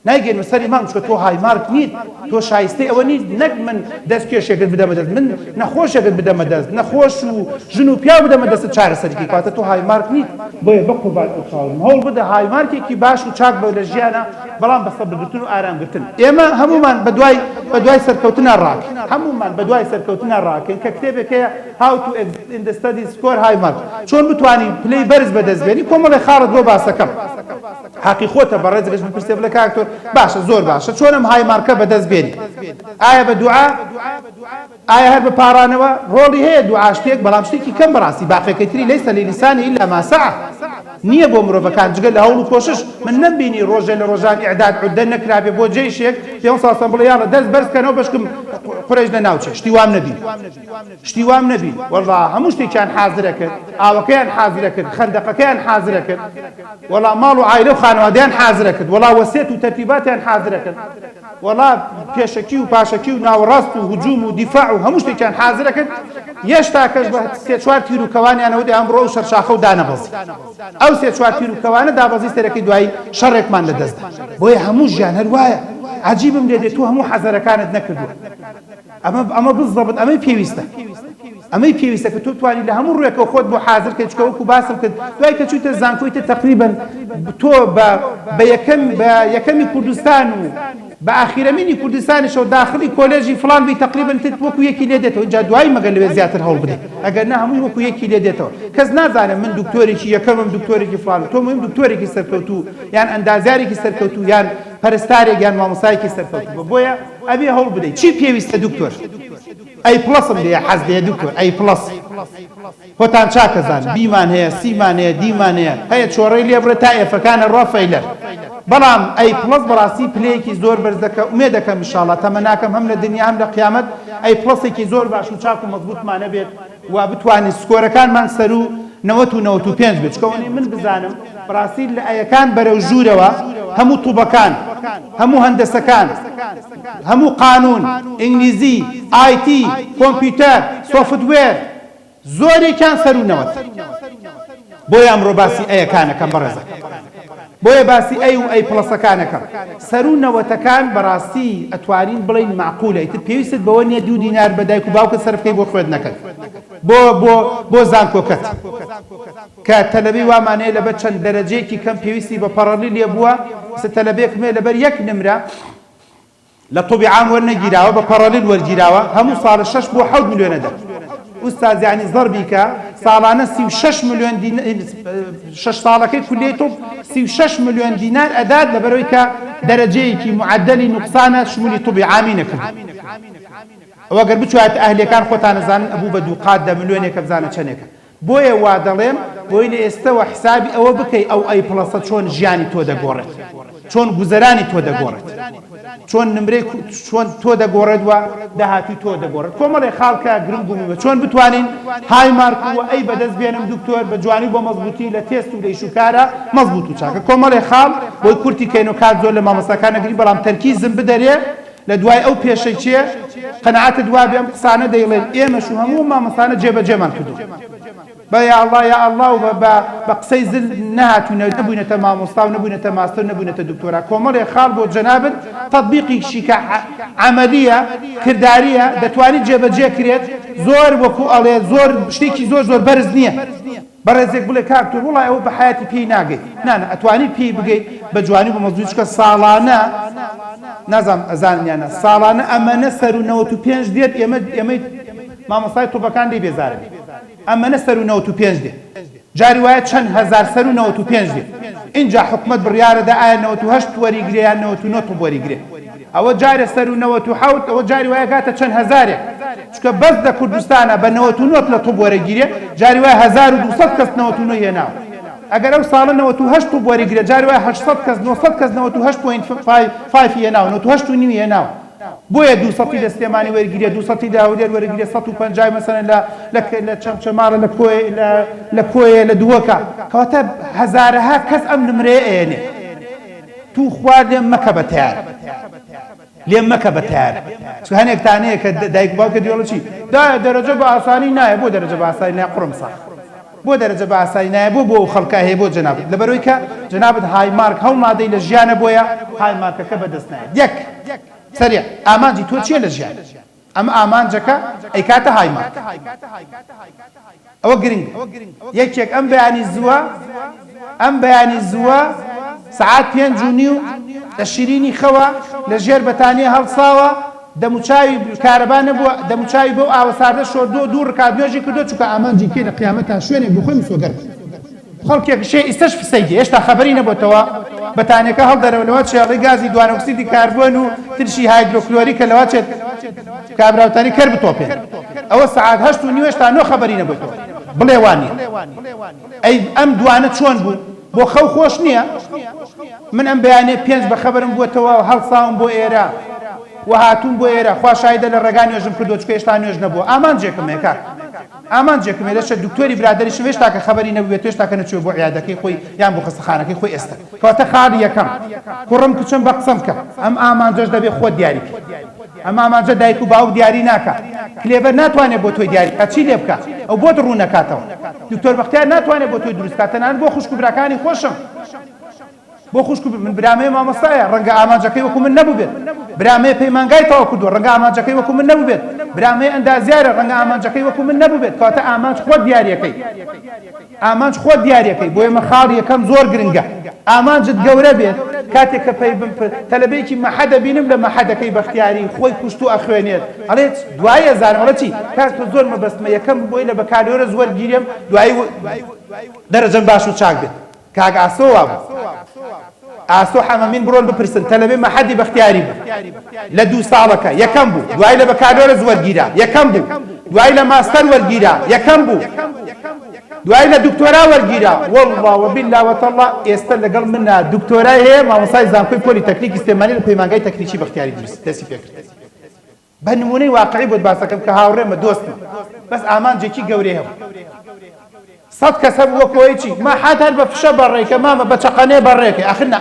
نایگەرمە سەری مانگ چکە تۆ هایمارک نیت تۆ شایستەی ئەوە نیت نەک من دەستکێشێکت بدەمە دەست من نەخۆشێکت بدەمە دەست نەخۆش و ژن و پیا بدەمە دەست چارەسەرکی کاتە تۆ هایمارک نیت بۆیە بەقوربان ئەوچاوم هەوڵ بدە هایمارکێکی باش و چاک بە لە ژیانە بەڵام بە سەبرگرتن و ئارامگرتن ئێمە هەمومان بەدوای سەرکەوتنە ڕاکەین هەمومان بەدوای سەرکەوتنە ڕاکەین کە کتێبێکەیە how to in the study score high mark چۆن بتوانین پلەی بەرز بەدەستبێنی کۆمەڵی خاڵت بۆ باسەکەم حقی خۆتە بەڕێزەکەش بپرسێ بڵێ کاکتۆر باشە زۆر باشە چۆنم های مارکە بەدەستبێنی ئایا بە دوعا ئایا هەر بە پارانەوە ڕۆڵی هەیە دوعا شتێک بەڵام شتێکی کەم بەڕاستی باقیەکەی تری لەیسە للیسانی ئیلا ما سعى نییە بۆ مرۆڤەکان جگە لە هەوڵ و کۆشش من نەمبینی ڕۆژێ لە ڕۆژان ئیعداد عودە نەکرابێ بۆ جێیشێک پێ ساسم بڵێ یاڵە دەست بەرزکەنەوە بەشکم قورێژ لە ناوچێ شتی وام نەبین وەڵڵا هەموو شتێکیان حازرە کرد ئاوەکەیان حازرە کرد خەندەقەکەیان حازرە کرد وەڵا ماڵ و عایلە و خانەوادەیان حازرە کرد وەڵا وەسێت و تەرتیباتیان حازرە کرد وەڵا پێشەکی و پاشەکی و ناوەڕاست و هجووم و دیفاع و هەموو شتێکیان حازرە کرد هێشتا کەس بە سێ چوار تیر و کەوانیانەوە دەیان بڕۆ و شەرشاخە و دانەبەزی ئەو سێ چوار تیر و کەوانە دابەزی سەرەکەی دوایی شەڕێکمان لەدەستدا بۆیە هەموو ژیان هەر وایە عەجیبم لێ دێت تۆ هەموو حەزەرەکانت نەکردووە ئەمە بزەبت ئەمەی پێویستە کە تۆ توانی لە هەموو ڕوێکەوە خۆت بۆ حازر کە چکە وەکو باسم کرد دوای کە چوویتە زانکۆیتە تەقریبەن تۆ بە یەکەمی کوردستان و بە ئاخیرەمینی کوردستانیشەوە داخلی کۆلێژی فڵان بی تقریبا وەکو یەکی لێ دێتەوە جا دوایی مەگەر لەوێ زیاتر هەوڵ بدەیت ئەگەر نە هەمووی وەکو یەکی لێ دێتەوە کەس نازانم من دکتۆرێکی یەکەمم دکتۆرێکی فڵان تۆ مهم دکتۆرێکی سەرکەوتوو یان ئەندازیارێکی سەرکەوتوو یان پەرستارێک یان مامۆستایەکی سەرکەوتوو بۆیە ئەبێ هەوڵ بدەیت چی پێویستە دکتۆر ئەی پڵەسم لێ حەز لێ دکتۆر ئەی پڵەس خۆتان چاکەزان بیمان هەیە سیمان هەیە دیمان هەیە چۆڕەی لێ بڕێت تا ئێفەکانە ڕۆفەیلەر بەڵام ئەی پڵەس بەڕاستی پلەیەکی زۆر بەرزەکە ئومێ دەکەم ئینشاڵڵا تەمەناکەم هەم لە دنیا هەم لە قیامەت ئەی پڵەسێکی زۆر باش و چاک و مەزبوطمانە بێت و بتوانین سکۆرەکانمان سەر و 95 بێت چکەوەنی من بزانم بەڕاستی لە ئەیەکان بەرەو ژوورەوە هەموو تووبەکان هەموو هەندەسەکان هەموو قانون ئینگلیزی ئایتی کۆمپیوتەر سۆفتوێر زۆرێکیان سەر و نەوەت بۆیە ئەمڕۆ باسی ئەیەکانەکەم بەڕێزەکە بۆیە باسی ئەی و ئەی پڵەسەکانەکەم سەر و نەوەتەکان بەڕاستی ئەتوانین بڵین معقولە ئیتر پێویستت بەوە نییە 2 دینار بە دایک و باوکت سەرفکەی بۆ خوێندنەکەت بۆ زانکۆکەت کە تەلەبەی وامانەیە لەبەر چەند دەرەجەیەکی کەم پێویستی بە پەڕەلی لێ بووە تەلەبێکمێ لەبەر 1 نمرە لە طوبی عام وەرنەگیراوە بە پەڕەلیل وەرگیراوە هەموو ساڵە 6 بۆ 7 ملیۆنە دەر ئوستاز یعنی زەربی کە ساڵانە 36 ملیۆن 6 ساڵەکەی کولیەی تۆپ 36 ملیۆن دینار ئەدات لەبەرەوەی کە دەرەجەیەکی معدەلی نوقسانە شمولی طوبی عامی نەکرد ئەوە گەر بچوات ئەهلەکان خۆتان نەزانن ئەبوو بە دوو قات 10 ملیۆنێکە بزانە چەندێکە بۆیە وا دەڵێم بۆی لە ئێستەوە حسابی ئەوە بکەی ئەو ئەی پڵەسە چۆن ژیانی تۆ دەگۆڕێت چۆن گوزەرانی تۆ دەگۆڕێت چۆن نمرەی چۆن تۆ دەگۆڕێتوە داهاتوی تۆ دەگۆڕێت کۆمەڵی خاڵکە گرنگ بوومە چۆن بتوانین های مارکووە ئەی بەدەست بێنم دکتۆر بە جوانی بۆ مەزبوطی لە تێست و لە ئیشوکارە مەزبوط و چاکە کۆمەڵی خاڵ بۆی کورتی کەین و کات زۆر لە مامۆستاکان نەگری بەڵام تەرکیزم بدەرێ لە دوای ئەو پێشەی چیە قەنەعەتت دوا بێم قسانە دەیڵێن ئێمەش و هەموو مامۆستانە جێبەجێمان کردو بە یا الله و بە قسەی زل نهاتوونە نەبووینەتە مامۆستا و نەبووینەتە ماستەر نەبووینەتە دکتۆرا کۆمەڵێ خاڵ بۆ جەنابەت تەطبیقیشی کە عەمەلیە کرداریە دەتوانیت جێبەجێ کرێت زۆر وەکو ئەڵێ زۆر شتێکی زۆر بەرز نییە بەڕێزێک بڵێ کاکتۆر وڵای ئەوە بە حیاتی پێی ناگەیت نانە ئەتوانی پێی بگەیت بە جوانی بە مەزوی چکە ساڵانە نازانم ئەزانیانە ساڵانە ئەمەنە سەر و 95 دێت ئێمەی مامۆستای تۆپەکان دەی بێزارن ئەمەنە سەر و 95 دێت جاری وایە چەند هەزار سەر و 95 دێت اینجا حکومەت بڕیارەدا ئایا 98 وەریگرێ یان 99 وەریگرێ ئەوە جارێ سەر و 97 ئەوە جاری وایە گاتە چەند هەزارێک چکە بەس لە کوردستانە بە 99 لە تۆپ وەرەگیرێ جاری وایە 1200 کەس 99 هێناوە ئەگەر ئەو ساڵە 98 تۆپ وەریگرێ جاری وایە 800 کەس 900 کەس 98.5 هێناوە 98 و نیو هێناوە بۆیە 200 لە سلێمانی وەرگیرێ 200 لە هەولێر وەرگیرێ 150 مەسەلەن لە چەمچەماڕە لە کۆیە لە دووەکە کەواتە هەزارەها کەس ئەم نمرەیە ئێنێ تو خوارد لێم مەکە بە تیار لێم مەکە بە تیار چکە هەنێکتانەیە کە دایک باوکە دیوەڵە چی دایە دەرەجە بە ئاسانی نایە بۆ دەرەجە بە ئاسانی نایە قڕم ساخ بۆ دەرەجە بە ئاسانی نایە بۆ خەڵکە هەیە بۆ جەنابەت لەبەرەوەی کە جەنابەت هایمارک هەڵ مادەی لە ژیانە بۆیە هایمارکەکە بەدەست نایە یەک سەریع ئامانجی تۆ چییە لە ژیان ئەمە ئامانجەکە ئەی کاتە هایمارک ئەوە گرنگ یەکێک ئەم بەیانی زووە سعات 5:30 لە شیرینی خەوە لە ژێر بەتانیە هەڵساوە دەموچاوی کارەبا نەبووە دەموچاوی بەو ئاوەساردە شۆردۆ دوو ڕکات نوێژی کردو چووکە ئامانجی کێ لە قیامەتە شوێنێک بۆ خۆی مسۆگەر خەڵکێک شێ ئیسەش فسەیدی هێشتا خەبەری نەبووتەوە بەتانیەکە هەڵدەرەوە چێڵی گازی دوانۆکسیدی کاربۆن و ترشی هایدرۆکلۆریکە لەوە چێت کابراوتانی کەر بتۆپێن ئەوە سعات 8:30 هێشتا نۆ خەبەری نەبووتەوە بڵێ وانی ئەی ئەم دوانە چۆن بوو بۆ خەو خۆش نییە من ئەم بەیانێ 5 بەخەبەرم بووتەوە هەڵساوم بۆ ئێرە و هاتوون بۆ ئێرە خوا شایدە لە ڕێگا نوێژم کردو چکە هێشتا نوێژ نەبووە ئامانجێکم هەیە کاک ئامانجێکم هەیە لەشە دکتۆری برادەریشم هێشتا کە خەبەری نەبووێت هێشتا کە نەچووە بۆ عیادەکەی خۆی یان بۆ خەستەخانەکەی خۆی ئێستا کەواتە خاڵی یەکەم کوڕم کچم بە قسەم کە ئەم ئامانجەش دەبێ خۆت دیاری ئەم ئامانجە دایک و باوک دیاری ناکە کلێبەر ناتوانێت بۆ تۆی دیاری بکات چی لێ بکات ئەو بۆت ڕوو نەکاتەوە دکتۆر بەختیار ناتوانێت بۆ تۆی دروست بکات تەنانەت بۆ خوشک و براکانی خۆشم بۆ خوشک من برامەیە مامۆستایە ڕەنگە ئامانجەکەی وەکو من نەبوو بێت برامەیە پەیمانگای تەواو کردووە ڕەنگە ئامانجەکەی وەکو من نەبوو بێت برامەیە ئەندازیارە ڕەنگە ئامانجەکەی وەکو من نەبوو بێت کەواتە ئامانج خۆت دیاریەکەی ئامانج خۆت دیاریەکەی بۆ ئێمە خاڵی یەکەم زۆر گرنگە ئامانجت گەورە بێت کاتێک کە تەلەبەیەکی مەحەدە بینم لە مەحەدەکەی بەختیاری خۆی کوشت و ئەخوێنێت ئەڵێت دوایە زانەوەڵە چی کاک تۆ زۆر مەبەستمە یەکەم بۆی لە بەکالۆرە زۆر گیرێم دوایی دەرەجەم باش و چاک بێت کاک ئاسۆ وا بوو ئاسۆ حەمەمین بڕۆن بپرسن تەلەبەی مەحەدی بەختیاری بوو لە 2 ساڵەکە یەکەم بوو دوای لە بەکالۆرە وەرگیرا یەکەم بوو دوای لە ماستەر وەرگیرا یەکەم بوو دوای لە دکتۆرا وەرگیرا والله وبالله وتالله ئێستا لەگەڵ منە دکتۆرای هەیە مامۆستای زانکۆی پۆلیتەکنیکی سلێمانی لە پەیمانگای تەکنیکی بەختیاری دەستی پێ کرد بە نمونەی واقعی بۆت باسەکەم کە هاوڕێمە دۆستمە بەس ئامانجێکی گەورەی هەبوو 100 کەس هەبوو وەکەوەی چی ما حات هەر بە فشە بەڕێکە مامە بە چەقەنێ بەڕێکە ئەخنا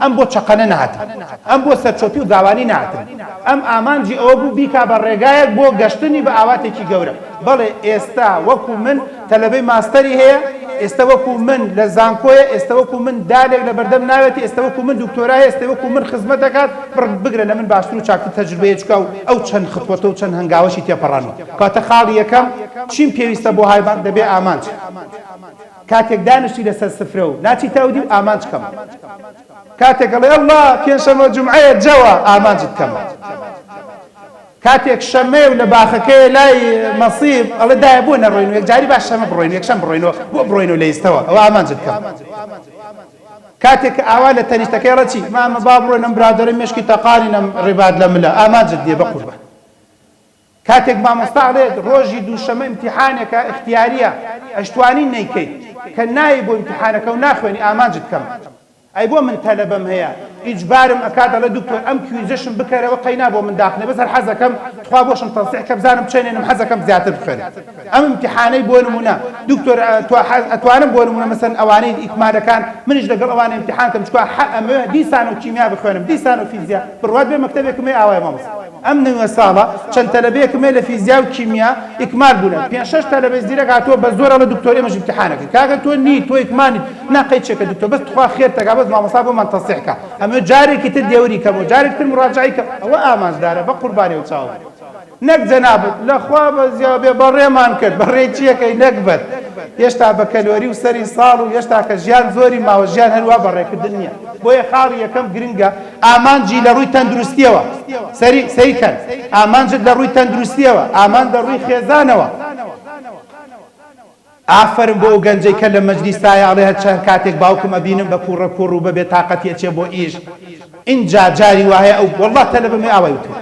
ئەم بۆ چەقەنە نهاتن ئەم بۆ سەرچۆپی و داوانی نهاتن ئەم ئامانجی ئەوە بوو بیکا بە ڕێگایەک بۆ گەشتنی بە ئاواتێکی گەورە بەڵێ ئێستا وەکو من تەلەبەی ماستەری هەیە ئێستا وەکو من لە زانکۆیە ئێستا وەکو من دالێک لە بەردەم ناوێتی ئێستا وەکو من دکتۆرای ئێستا وەکو من خزمەت دەکات بگرە لە من باشتر و چاکتر تەجربەیە چکە و ئەو چەند خطوەتە و چەند هەنگاوەشی تێپەڕانەوە کاتە خاڵی یەکەم چیم پێویستە بۆ هایبان دەبێ ئامانج کاتێک دانیشتی لەسەر سفرە و ناچی تاودی و ئامانج کەم کاتێک ئەڵێ ئەڵڵا پێنجشەمە جومعەیە جەوە ئامانجت کەمە کاتێک شەمێ و لە باخەکەی لای مەسیب ئەڵێ دایە بۆ نەڕۆین و یەکجاری باش شەمە بڕۆین یەکشەم بڕۆینەوە بۆ بڕۆینەوە لە ئێستەوە ئەوە ئامانجت کەم کاتێک ئاوا لە تەنیشتەکەی ڕەچی مامە با بڕۆین ئەم برادەرە مێشکی تەقانی نەم ڕێباد لە ملە ئامانجت دێ بە قوربان کاتێک مامۆستا ئەڵێت ڕۆژی دووشەمە ئیمتیحانێکە اختیاریە ئەشتوانی نەیکەیت کە نایی بۆ ئیمتیحانەکە و ناخوێنی ئامانجت کەم ئەی بۆ من تەلەبەم هەیە ئیجبارم ئەکات دەڵێ دکتۆر ئەم کویزەشم بکەرەوە قەینا بۆ من داخنێ بەس هەر حەزەکەم تخوا بۆشم تەنسیح کە بزانم چێنێنم حەزەکەم زیاتر بخوێنم ئەم ئیمتیحانەی بۆ نمونە دکتۆر ئەتوانم بۆ نمونە مەسەن ئەوانەی ئیکمالەکان منیش لەگەڵ ئەوانە ئیمتیحانکەم چکە ئەمە دیسان و کیمیا بخوێنم دیسان و فیزیا بڕوات بێ مەکتەبێکم هەیە ئاوای مامۆستا ئەم نوێ ساڵە چەند تەلەبەیەکم هەیە لە فیزیا و کیمیا ئیکمال بوونە 5-6 تەلەبەی زیرەک هاتووە بە زۆر ئەڵە دکتۆر ئێمەش ئیمتیحانەکەی کاکە تۆ نی تۆ ئیکمانیت ناقەی چێکە دکتۆر بەس تخوا خێرتەکا بەس مامۆستا بۆمان تەنسیحکە ئەمە جارێکی تر دێوری کەم و جارێک تر مراجعی کەم ئەوە ئامانجدارە بە قوربانی و چاوە نەک جەنابەت لەخوا بەزیاو بێ بەڕێمان کرد بەڕێی چیەکەی نەکبەت هێشتا بە کەلۆری و سەری ساڵ و هێشتا کە ژیان زۆری ماوە ژیان هەروە بەڕێکردن نییە بۆیە خاڵی یەکەم گرنگە ئامانجی لە ڕووی تەندروستیەوە سەریکەن ئامانجت لە ڕووی تەندروستیەوە ئامان لە ڕووی خێزانەوە ئافرم بۆ ئەو گەنجەی کە لە مەجلیسایە ئەڵێ هەر چەند کاتێک باوکم ئەبینم بە کوڕە کوڕ و بەبێ تاقەتی ئەچێ بۆ ئیش اینجا جاری وایە ئەو وەڵڵا تەلەبەمێ ئاوای وتو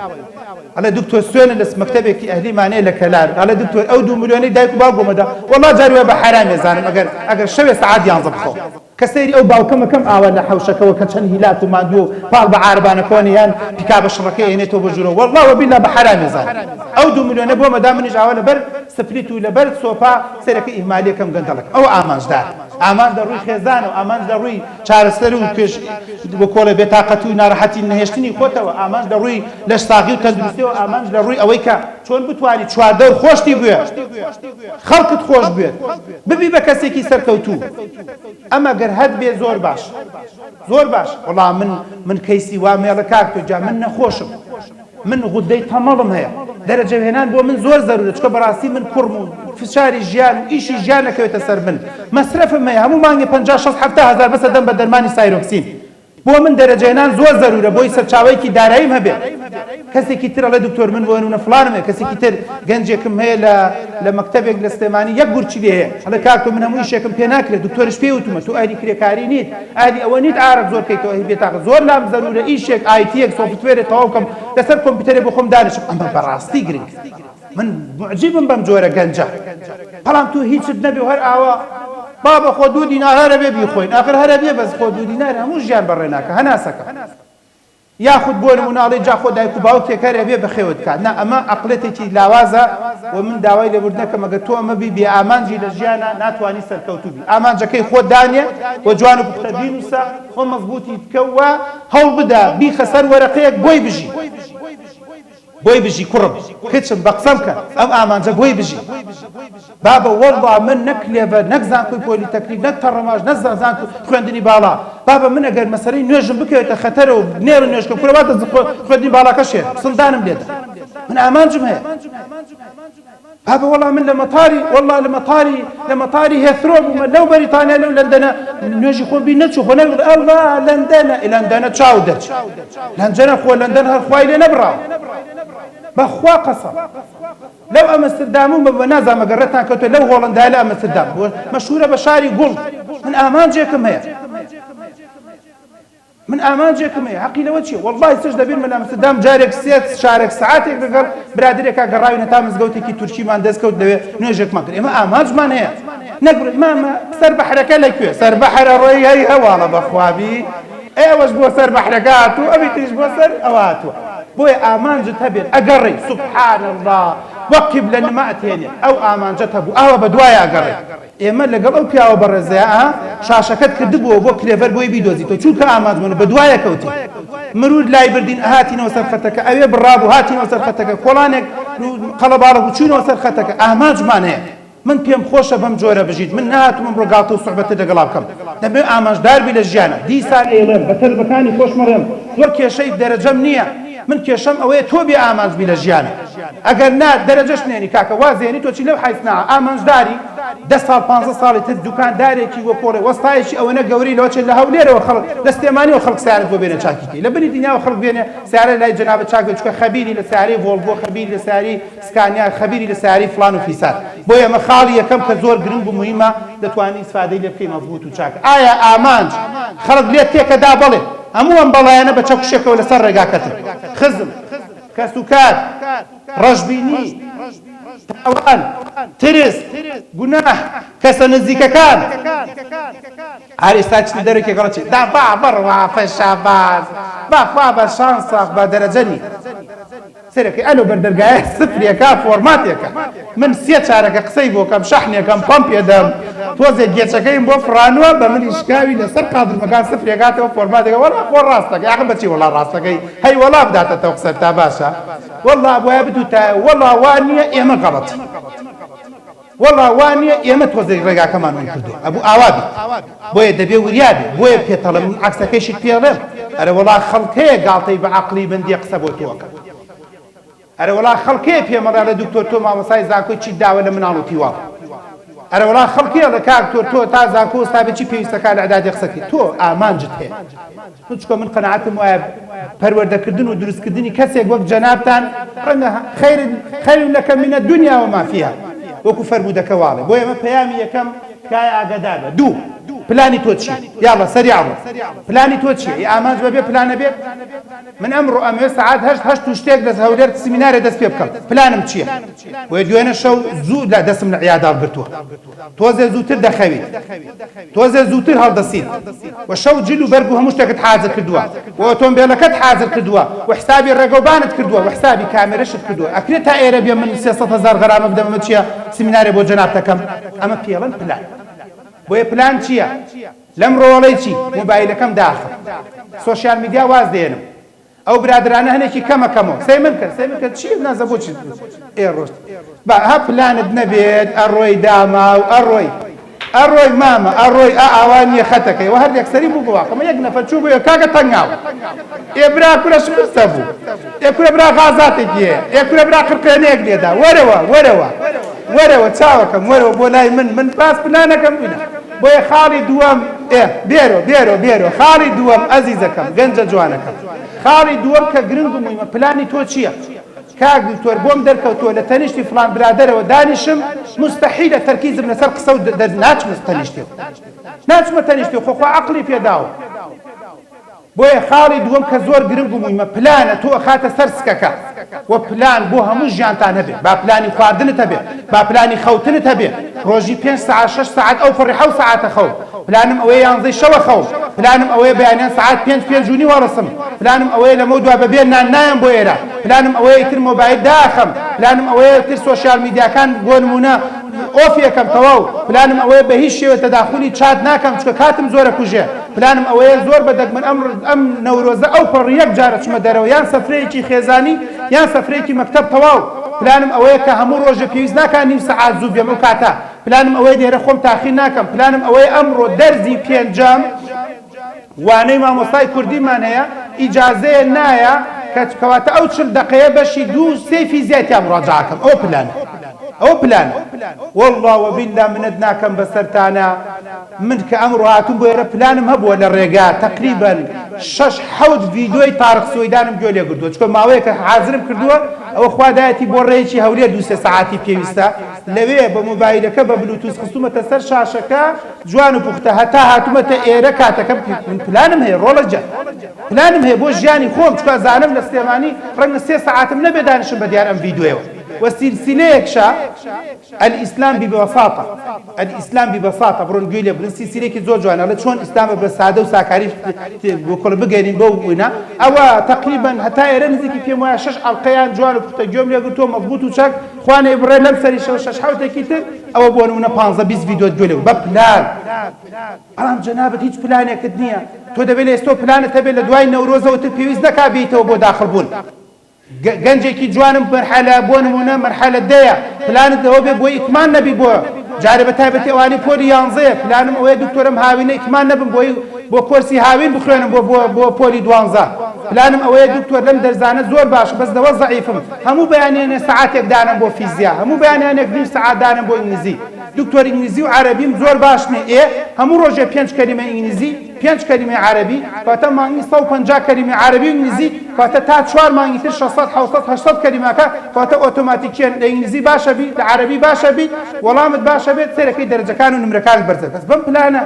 ئەڵێ دکتۆر سوێنە لە مەکتەبێکی ئەهلیمانەیە لە کەلار ئەڵێ دکتۆر ئەو 2 ملیۆنەی دایک و باوکمەدا وەڵڵا جاری وایە بە حرام ێزانم ئەگەر شەوێ سەعات 11 بخۆ کە سەیری ئەو باوکەمەکەم ئاوا لە حەوشەکەەوە کە چەند هیلات و ماندوو و پاڵ بە عاربانەکەوانی یان پیکا بە شڕەکەی هێنێتەوە بە ژوورەوە وەڵڵا وەبیللا بە حرام ێزانم ئەو 2 ملیۆنە بۆ مەدا منیش ئاوا لەبەر سفلیت و لەبەر سۆپا سەرەکە ئیهمالیەکەم گەندەڵک ئەو ئامانجدار ئامان لە ڕووی خێزانەوە ئامان لە ڕووی چارەسەر و کێش بۆ کۆڵە بێتاقەتی و ناڕەحەتی نەهێشتنی خۆتەوە ئامان لە ڕووی لەشساغی و تەندروستیەوە ئامان لە ڕووی ئەوەی کە چۆن بتوانیت چواردە خۆشتی بوێ خەڵکت خۆش بێت ببی بە کەسێکی سەرکەوتوو ئەمە گەر هەد بێ زۆر باش زۆر باش وەڵام من کەیسی وا مێڵە کاکتۆ جا من نەخۆشم من غودەی تەمەڵم هەیە دەرەجە هێنان بۆ من زۆر زەرورە چکە بەڕاستی من کوڕم و فشاری ژیان و ئیشی ژیان نەکەوێتە سەر من مەسرەفم هەیە هەموو مانگی 50-60-70 هەزار بەسە دەم بە دەرمانی سایرۆکسین بۆ من دەرەجە هێنان زۆر زەرورە بۆی سەرچاوەیەکی داراییم هەبێت کەسێکی تر ئەڵێ دکتۆر من بۆ نمونە فڵانم هەیە کەسێکی تر گەنجێکم هەیە لە مەکتەبێک لە سلێمانی یەک گورچی لێ هەیە ئەڵێ کاکتۆ من هەموو ئیشێکم پێ ناکرێت دکتۆرش پێی وتمە تۆ ئایدی کرێکاری نیت ئایدی ئەوە نیت ئارەق زۆر کەیتەوە هی بێتاقە زۆر لام زەرورە ئیشێک ئایتیەک سۆفتوێرێک تەواو بکەم لەسەر کۆمپیوتەرێ بۆ خۆم دانیشم ئەمە بەڕاستی گرنگ من معجبم بەم جۆرە گەنجە بەڵام تۆ هیچت نەبێ هەر ئاوا بابە خۆ 2 دینار هەرە بێ بیخۆین ئاخر هەرە بێ بەس خۆ 2 دینار هەموو ژیان بەڕێ ناکە هەناسەکە یاخود بۆ نموناڵی جا خۆ دایک و باوکێک هەرە بێ بەخێوت کات نا ئەمە عەقڵەتێکی لاوازە و من داوای لێبوردنەکەم ئەگەر تۆ ئەمە بی بێ ئامانجی لە ژیانە ناتوانی سەرکەوتوو بی ئامانجەکەی خۆت دانێ و جوان و پوختە بینوسە خۆ مەزبوطی بکەوە هەوڵ بدە بیخە سەر وەرەقەیەک بۆی بژی بۆی بژی کوڕم کچم بە قسەم کە ئەم ئامانجە بۆی بژی بابە وەڵڵا من نەک لێبەر نەک زانکۆی پۆلیتەکنیک نەک تەڕەماژ نەک زانکۆی خوێندنی باڵا بابە من ئەگەر مەسەرەی نوێژم بکەوێتە خەتەرە و نێرە نوێژکەم کوڕە واتە خوێندنی باڵاکەشێ سڵدانم لێدە من ئامانجم هەیە بابە وەڵا من لە مەتاری هێثرۆ بوومە لەو بەریتانیا لەو لەندەنە نوێژی خۆم بی نەچوو خۆ نەگوڵ ئەڵڵا لەندەنە چاو دەرچ لەنجەنە خۆ لەندەن هەر خوای لێ نەبراوە بەخوا قەسەم لەو ئەمستردامم بە نازانمە گەڕێتان کەوتە لەو هۆڵەندای لە ئەمستردام مەشهورە بە شاری گوڵ من ئامانجێکم هەیە من ئامانجێکم هەیە حەقیلەوە چییە وەڵڵای سش دەبین من ئەمستردام جارێک شارێک سەعاتێک لەگەڵ برادرێکا گەڕاوینە تا مزگەوتێکی تورکیمان دەستکەوت لەوێ نوێژێکمان کرد ئێمە ئامانجمان هەیە نەگوڵ مامە سەر بەحرەکە لەکوێ سەر بەحرە ڕۆی هەی هەواڵە بەخوابی ئێوەش بۆ سەر بەحرەکە هاتوو ئەوی تریش بۆ سەر ئەوە هاتووە بۆیە ئامانجت هەبێت ئەگەڕێ سوبحان الله وەقیب لە نما ئەتێنێت ئەو ئامانجەت هەبوو ئاوە بەدوایە ئەگەڕێ ئێمە لەگەڵ ئەو پیاوە بەڕێزەیە شاشەکەت کردبووە بۆ کلێڤەر بۆی بیدۆزیتەوە چونکە ئامانجمونە بەدوایە کەوتی مرور لای بردین هاتینەوە سەر خەتەکە ئەوێ بڕابوو هاتینەوە سەر خەتەکە کۆڵانێک قەڵەباڵە بوو چوونەوە سەر خەتەکە ئامانجمان هەیە من پێم خۆشە بەم جۆرە بژیت من نهاتووم ڕۆ گاڵتە و سوحبەتە لەگەڵا بکەم دەبێ ئامانجدار بی لە ژیانە دیسان ئێڵێم بە تەلبەکانی خۆشمەڕێم زۆر کێشەی دەرەجەم نییە من کێشەم ئەوەیە تۆ بێ ئامانج بی لە ژیانە ئەگەر نا دەرەجەش نێنی کاکە وازێنی تۆچی لەو حیسنا ئامانجداری 10 ساڵ 15 ساڵی تر دوکاندارێکی وە کۆڕێ وەستایەکی ئەوەنە گەوری لەوەچێت لە هەولێرەوە خەڵک لە سلێمانیەوە خەڵک سیارەت بۆ بێنە چاکیکەی لە بنی دنیاوە خەڵک بێنێ سیارە لای جەنابە چاک چکە خەبیری لە سیارەی ڤۆڵڤۆ خەبیری لە سیاری سکانیا خەبیری لە سیاری فڵان و فیسان بۆیە ئەمە خاڵی یەکەم کە زۆر گرنگ و مهمە دەتوانی ئیسفادەی لێ بکەی مەزبوط و چاکە ئایا ئامانج خەڵک لێت تێکەدا بڵێ هەموو ئەم بەڵایانە بە چەکوشێکەوە لەسەر ڕێگاکەتن خزم کەس و کار ڕەشبینی تاوان ترس گوناه کەسە نزیکەکان هەر ئێستا چ دەرێکی گەڕەچی دا با بڕوا فەشاباز باخوا بە شانسەخ بە دەرەجەنی سەرەکەی ئەلۆ بەردەرگایە سفرێکە فۆرماتێکە من سێ چارەکە قسەی بۆ کەم شەحنێکەم پەمپێ دەم تۆزێک گێچەکەیم بۆ فڕانوە بە منی شکاوی لەسەر قادرمەکان سفرێکاتەوە فۆرماتێکە وەڵا خۆ ڕاستەکەی ئاخر بەچی وەڵا ڕاستەکەی هەی وەڵا بداتەوە قسە تا باشە وەڵا بۆیە بدوتایە وەڵا وا نییە ئێمە غەڵەت وەڵا وا نییە ئێمە تۆزێک ڕێگاکەمان من کردو ئەبوو ئاوابی بۆیە دەبێ وریابێ بۆیە پێتەڵە من عەکسەکەیشت پێڵێم ئەرە وەڵا خەڵک هەیە گاڵتەی بە عەقڵی بندیە قسە بۆ تۆکە ئەرە وڵا خەڵکێ پێمەڕا لە دکتۆر تۆ مامۆسای زانکۆی چیت داوە لە مناڵ و تیواڵ ئەرە وڵا خەڵکێ لە کاکتۆر تۆ تا زانکۆ ئێستا بچی پێویستەکە لە ئەعدادی قسەکەی تۆ ئامانجت هەیە چکۆ من قەناعەتم وایە پەروەردەکردن و دروستکردنی کەسێک وەک جەنابتان ڕەنگە خەیر لەکە منە دنیا وما فیها وەکو فەرموودەکە واڵێ بۆ ئێمە پەیامی یەکەم کای ئاگادار بە دوو پلانی تۆ چییە؟ یاڵە سەریع بڵێ پلانی تۆ چییە؟ ئامانج بەبێ پلانە بێت من ئەمڕۆ ئەمێ سەعات هەشت و شتێک لە هەولێر سیمینارێ دەست پێ بکەم پلانم چییە؟ بۆیە دوێنە شەو زوو لە دەستم لە عیاداڵ گرتووە تۆزێ زووتر دەخەویت تۆزێ زووتر هەڵدەسیت و شەو جل و بەرگ و هەموو شتێکت حاجر کردووە و ئۆتۆمبیلەکەت حاجر کردووە و حسابی ڕێگەوبانت کردووە و حسابی کامێرەشت کردووە ئەکرێت تا ئێرە بێ من 300,000 غەرامە بدەمە چییە سیمینارێ بۆ جەنابتەکەم ئەمە پێڵەن پلان بۆیە پلان چییە؟ لەم ڕۆڵەی چی؟ مۆبایلەکەم داخە سۆشیال میدیا واز دێنم ئەو برادرانە هەنێکی کەمەکەمەوە سەی من کرد چی نازە بۆچی ئێ ڕۆشت با ها پلانت نەبێت ئەڕۆی داما و ئەڕۆی مامە ئەڕۆی ئاوان نییە خەتەکەی و هەر یەکسەری بوو بواقەمە یەک نەفەر چوو بۆیە کاکە تەنگاوە ئێ برا کورە شکستە بوو ئێ کورە برا غازاتێکی هەیە ئێ کورە برا قرقێنەیەک لێدا وەرەوە چاوەکەم وەرەوە بۆ لای من باس پلانەکەم بینە بۆیە خاڵی دووەم بێرۆ خاڵی دووەم ئەزیزەکەم گەنجە جوانەکەم خاڵی دووەم کە گرنگ و موهیمە پلانی تۆ چییە؟ کاک دکتۆر بۆم دەرکەوتووە لە تەنیشتی فڵان برادەرەوە دانیشم مستەحیلە تەرکیزم لەسەر قسە و ناچمە تەنیشتێ خۆخوا عەقڵی پێداوە بۆیە خاڵی دووەم کە زۆر گرنگ و موهیمە پلانە تۆ ئەخاتە سەر سکەکە و پلان بۆ هەموو ژیانتان هەبێت با پلانی خواردنت هەبێت با پلانی خەوتنت هەبێت ڕۆژی 5 ساعت 6 ساعت ئەو فڕی 7 ساعتە خەوت پلانم ئەوەیە 11 شەوە خەوت پلانم ئەوەیە بەیانیان ساعت 5 جوونی وەڕسم پلانم ئەوەیە لەمە دوا بەبێ نان نایەم بۆ ئێرە پلانم ئەوەیە تر مۆبایل داخەم پلانم ئەوەیە تر سۆشیال میدیاکان بۆ نمونە ئۆف یەکەم تەواو پلانم ئەوەیە بە هیچ شێوە تەداخولی چات ناکەم چکە کاتم زۆرە کوژێ پلانم ئەوەیە زۆر بەدەگمەن ئەم نەورۆزە ئەو پەڕ یەک جارە چمە دەرەوە یان سەفرەیەکی خێزانی یان سەفرەیەکی مەکتەب تەواو پلانم ئەوەیە کە هەموو ڕۆژە پێویست ناکات نیم سەعات زوو بێم ئەو کاتە پلانم ئەوەیە دێرە خۆم تاخیر ناکەم پلانم ئەوەیە ئەمڕۆ دەرزی پێنجەم وانەی مامۆستای کوردیمان هەیە ئیجازەیە نایە کەواتە ئەو 40 دقەیە بەشی 2-3 فیزیاتیان مڕاجعەکەم ئەو پلانە والله وبالله منت ناکەم بەسەرتانە من کە ئەمڕۆ هاتووم بۆ ئێرە پلانم هەبووە لە ڕێگا تقریبا 6-7 ڤیدیۆی تارق سوەیدانم گوێ لێ گرتووە چکە ماوەیە کە حازرم کردووە ئەوە خوادایەتی بۆ ڕێیەکی هەولێر 2-3 ساعتی پێویستە لەوێ بە مۆبایلەکە بە بلوتوس خستومەتە سەر شاشەکە جوان و پوختە هەتا هاتوومەتە ئێرە کاتەکەم من پلانم هەیە ڕۆڵەجە پلانم هەیە بۆ ژیانی خۆم چکە زانم لە سلێمانی ڕەنگە 3 ساعتم نەبێ دانیشم بە دیار ئەم ڤیدیۆیەوە وسلسلەیەک الئیسلام ببساطة بڕۆن گوێ لێ بڵێن سلسلەیەکی زۆر جوانە لە چۆن ئیسلامە بە سادە و ساکاری بۆ کۆڵ بگەینین بۆ بووینە ئەوە تقریبا هەتا ئێرە نزیکی پێم وایە 6 ئەڵقەیان جوان و پوختە گوێم لێ گرتووە مەضبوط و چاک خوانێ بڕێ لەم سەری 6-7 تر ئەوە بۆ نمونە 15-20 ڤیدیۆت گوێ لێ بە پلان بەڵام جەنابەت هیچ پلانێکت نییە تۆ دەبێت لە ئێستۆ پلانت هەبێت لە دوای نەورۆزەوە تر پێویست نەکا بێیتەوە بۆ داخڵبوون گەنجێکی جوانم مەرحەلە بۆ نمونە مەرحەلە دەیە پلانت ئەوە بێ بۆ ئیتمان نەبی بۆ جارە بە تایبەتی ئەوانی پۆلی 11 پلانم ئەوەیە دکتۆرم هاوینە ئیتمان نەبم بۆ کۆرسی هاوین بخوێنم بۆ پۆلی 12 پلانم ئەوەیە دکتۆر لەم دەرزانە زۆر باش بەس دەوە زەعیفم هەموو بەیانیانە سەعاتێک دانم بۆ فیزیا هەموو بەیانیانێک نیم سەعات دانم بۆ ئینگلیزی دکتۆر ئینگلیزی و عەرەبیم زۆر باش نییە هەموو ڕۆژێ 5 کەلیمە ئینگلیزی 5 کەلیمە عەرەبی کاتە مانگی 150 کەلیمە عەرەبی و ئینگلیزی کاتە تا 4 مانگی تر 600-700-800 کەلیمەکە کاتە ئۆتۆماتیکیان لە ئینگلیزی باشە بی لە عەرەبی باشە بی وەڵامت باشە بێت سەرەکەی دەرەجەکان و نمرەکانت بەرزە بەس بەم پلانە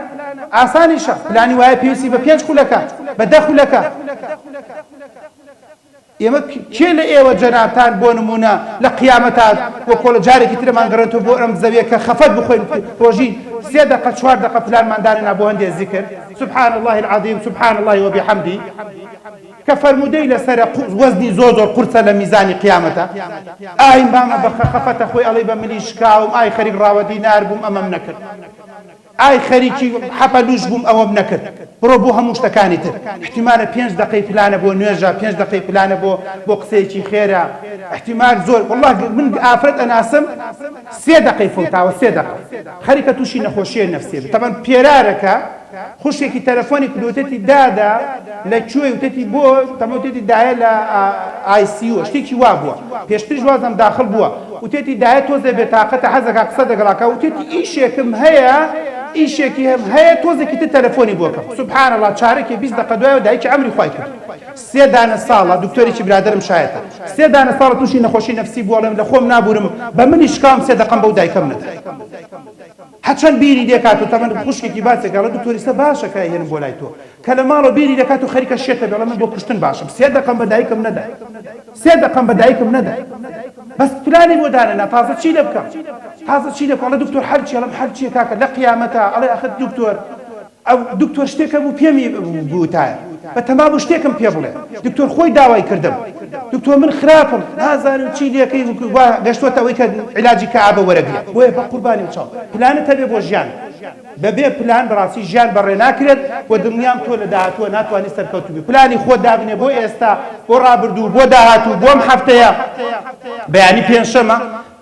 ئاسانیشە پلانی وایە پێویستی بە 5 خولەکە بە 10 خولەکە ئێمە کێ لە ئێوە جەنابتان بۆ نمونە لە قیامەتات بۆ کۆڵە جارێکی ترمان گەڕێتەوە بۆ ئەم زەویە کە خەفەت بخۆین ڕۆژی 3 دقە 4 دقە پلانماندانێنا بۆ هەندێک زیکر سبحان الله العظیم سبحان الله وبحمده کە فەرمودەی لەسەر وەزنی زۆر قورسە لە میزانی قیامەتە ئای مامە بە خەفەتە خۆی ئەڵێ بە ملی شکاوم ئای خەریک ڕاوە دینار بووم ئەمەم نەکرد ئای خەریکی حەپەلوش بووم ئەوەم نەکرد بڕۆ بۆ هەموو شتەکانی تر احتیمالە 5 دقەی پلانە بۆ نوێژە 5 دقەی پلانە بۆ قسەیەکی خێرە احتیمال زۆر والله من ئافرەت ئەناسم 3 دقەی فوتاوە 3 دقە خەریکە تووشی نەخۆشیە نەفسیە تەبەن پێرارەکە خوشێکی تەلەفۆنی کردوتێتی دادا لە کوێ وتێتی بۆ تەمەوتێتی دایە لە ICU شتێکی وا بووە پێشتریش وازم داخل بووە وتێتی دایە تۆزە بێتاقەتە حەزەکە قسە دەگەڵاکە وتێتی ئیشێکم هەیە ئیشێکی هەم هەیە تۆزێکی تر تەلەفۆنی بۆکەم سوبحان الله چارێکی 20 دقە دوایەوە دایکی ئەمری خوای کرد 3 دانە ساڵە دکتۆرێکی برادرم شایەتە 3 دانە ساڵە تووشی نەخۆشی نەفسی بووە لە خۆم نابورم بە منی شکام 3 دقەم بەو دایکەم نەدا هەچەند بیری دێکات و تەمەن خوشکێکی باسێکە لە دکتۆریسە باشەکە هێنم بۆ لای تۆ کە لە ماڵەوە بیری دەکات و خەریکە شێتە بێڵە من بۆ کوشتن باشم 3 دقەم بە دایکم نەدا 3 دقەم بە دایکم نەدا بەس پلانی بۆ دانەنا تازە چی لێ بکەم تازە چی لێ بکەم ئەڵێ دکتۆر هەرچی ئەڵێم هەرچیە کاکە لە قیامەتە ئەڵێ ئەخت دکتۆر ئەو دکتۆر شتێکە بوو پێمی بوتایە بە تەمام شتێکم پێ بڵێ دکتۆر خۆی داوای کردم دکتۆر من خراپم نازانم چی لێکەی گەشتوەتە ئەوەی کە عیلاجی کەعابە وەرەگرێت بۆیە بە قوربانی چاو پلانت هەبێ بۆ ژیان بەبێ پلان بەڕاستی ژیان بەڕێ ناکرێت و دنیام تۆ لە داهاتووە ناتوانانی سەرکەوتو بی پلانی خۆت دابنێ بۆ ئێستا بۆ ڕابردوو بۆ داهاتوو بۆم هەفتەیە بەیانی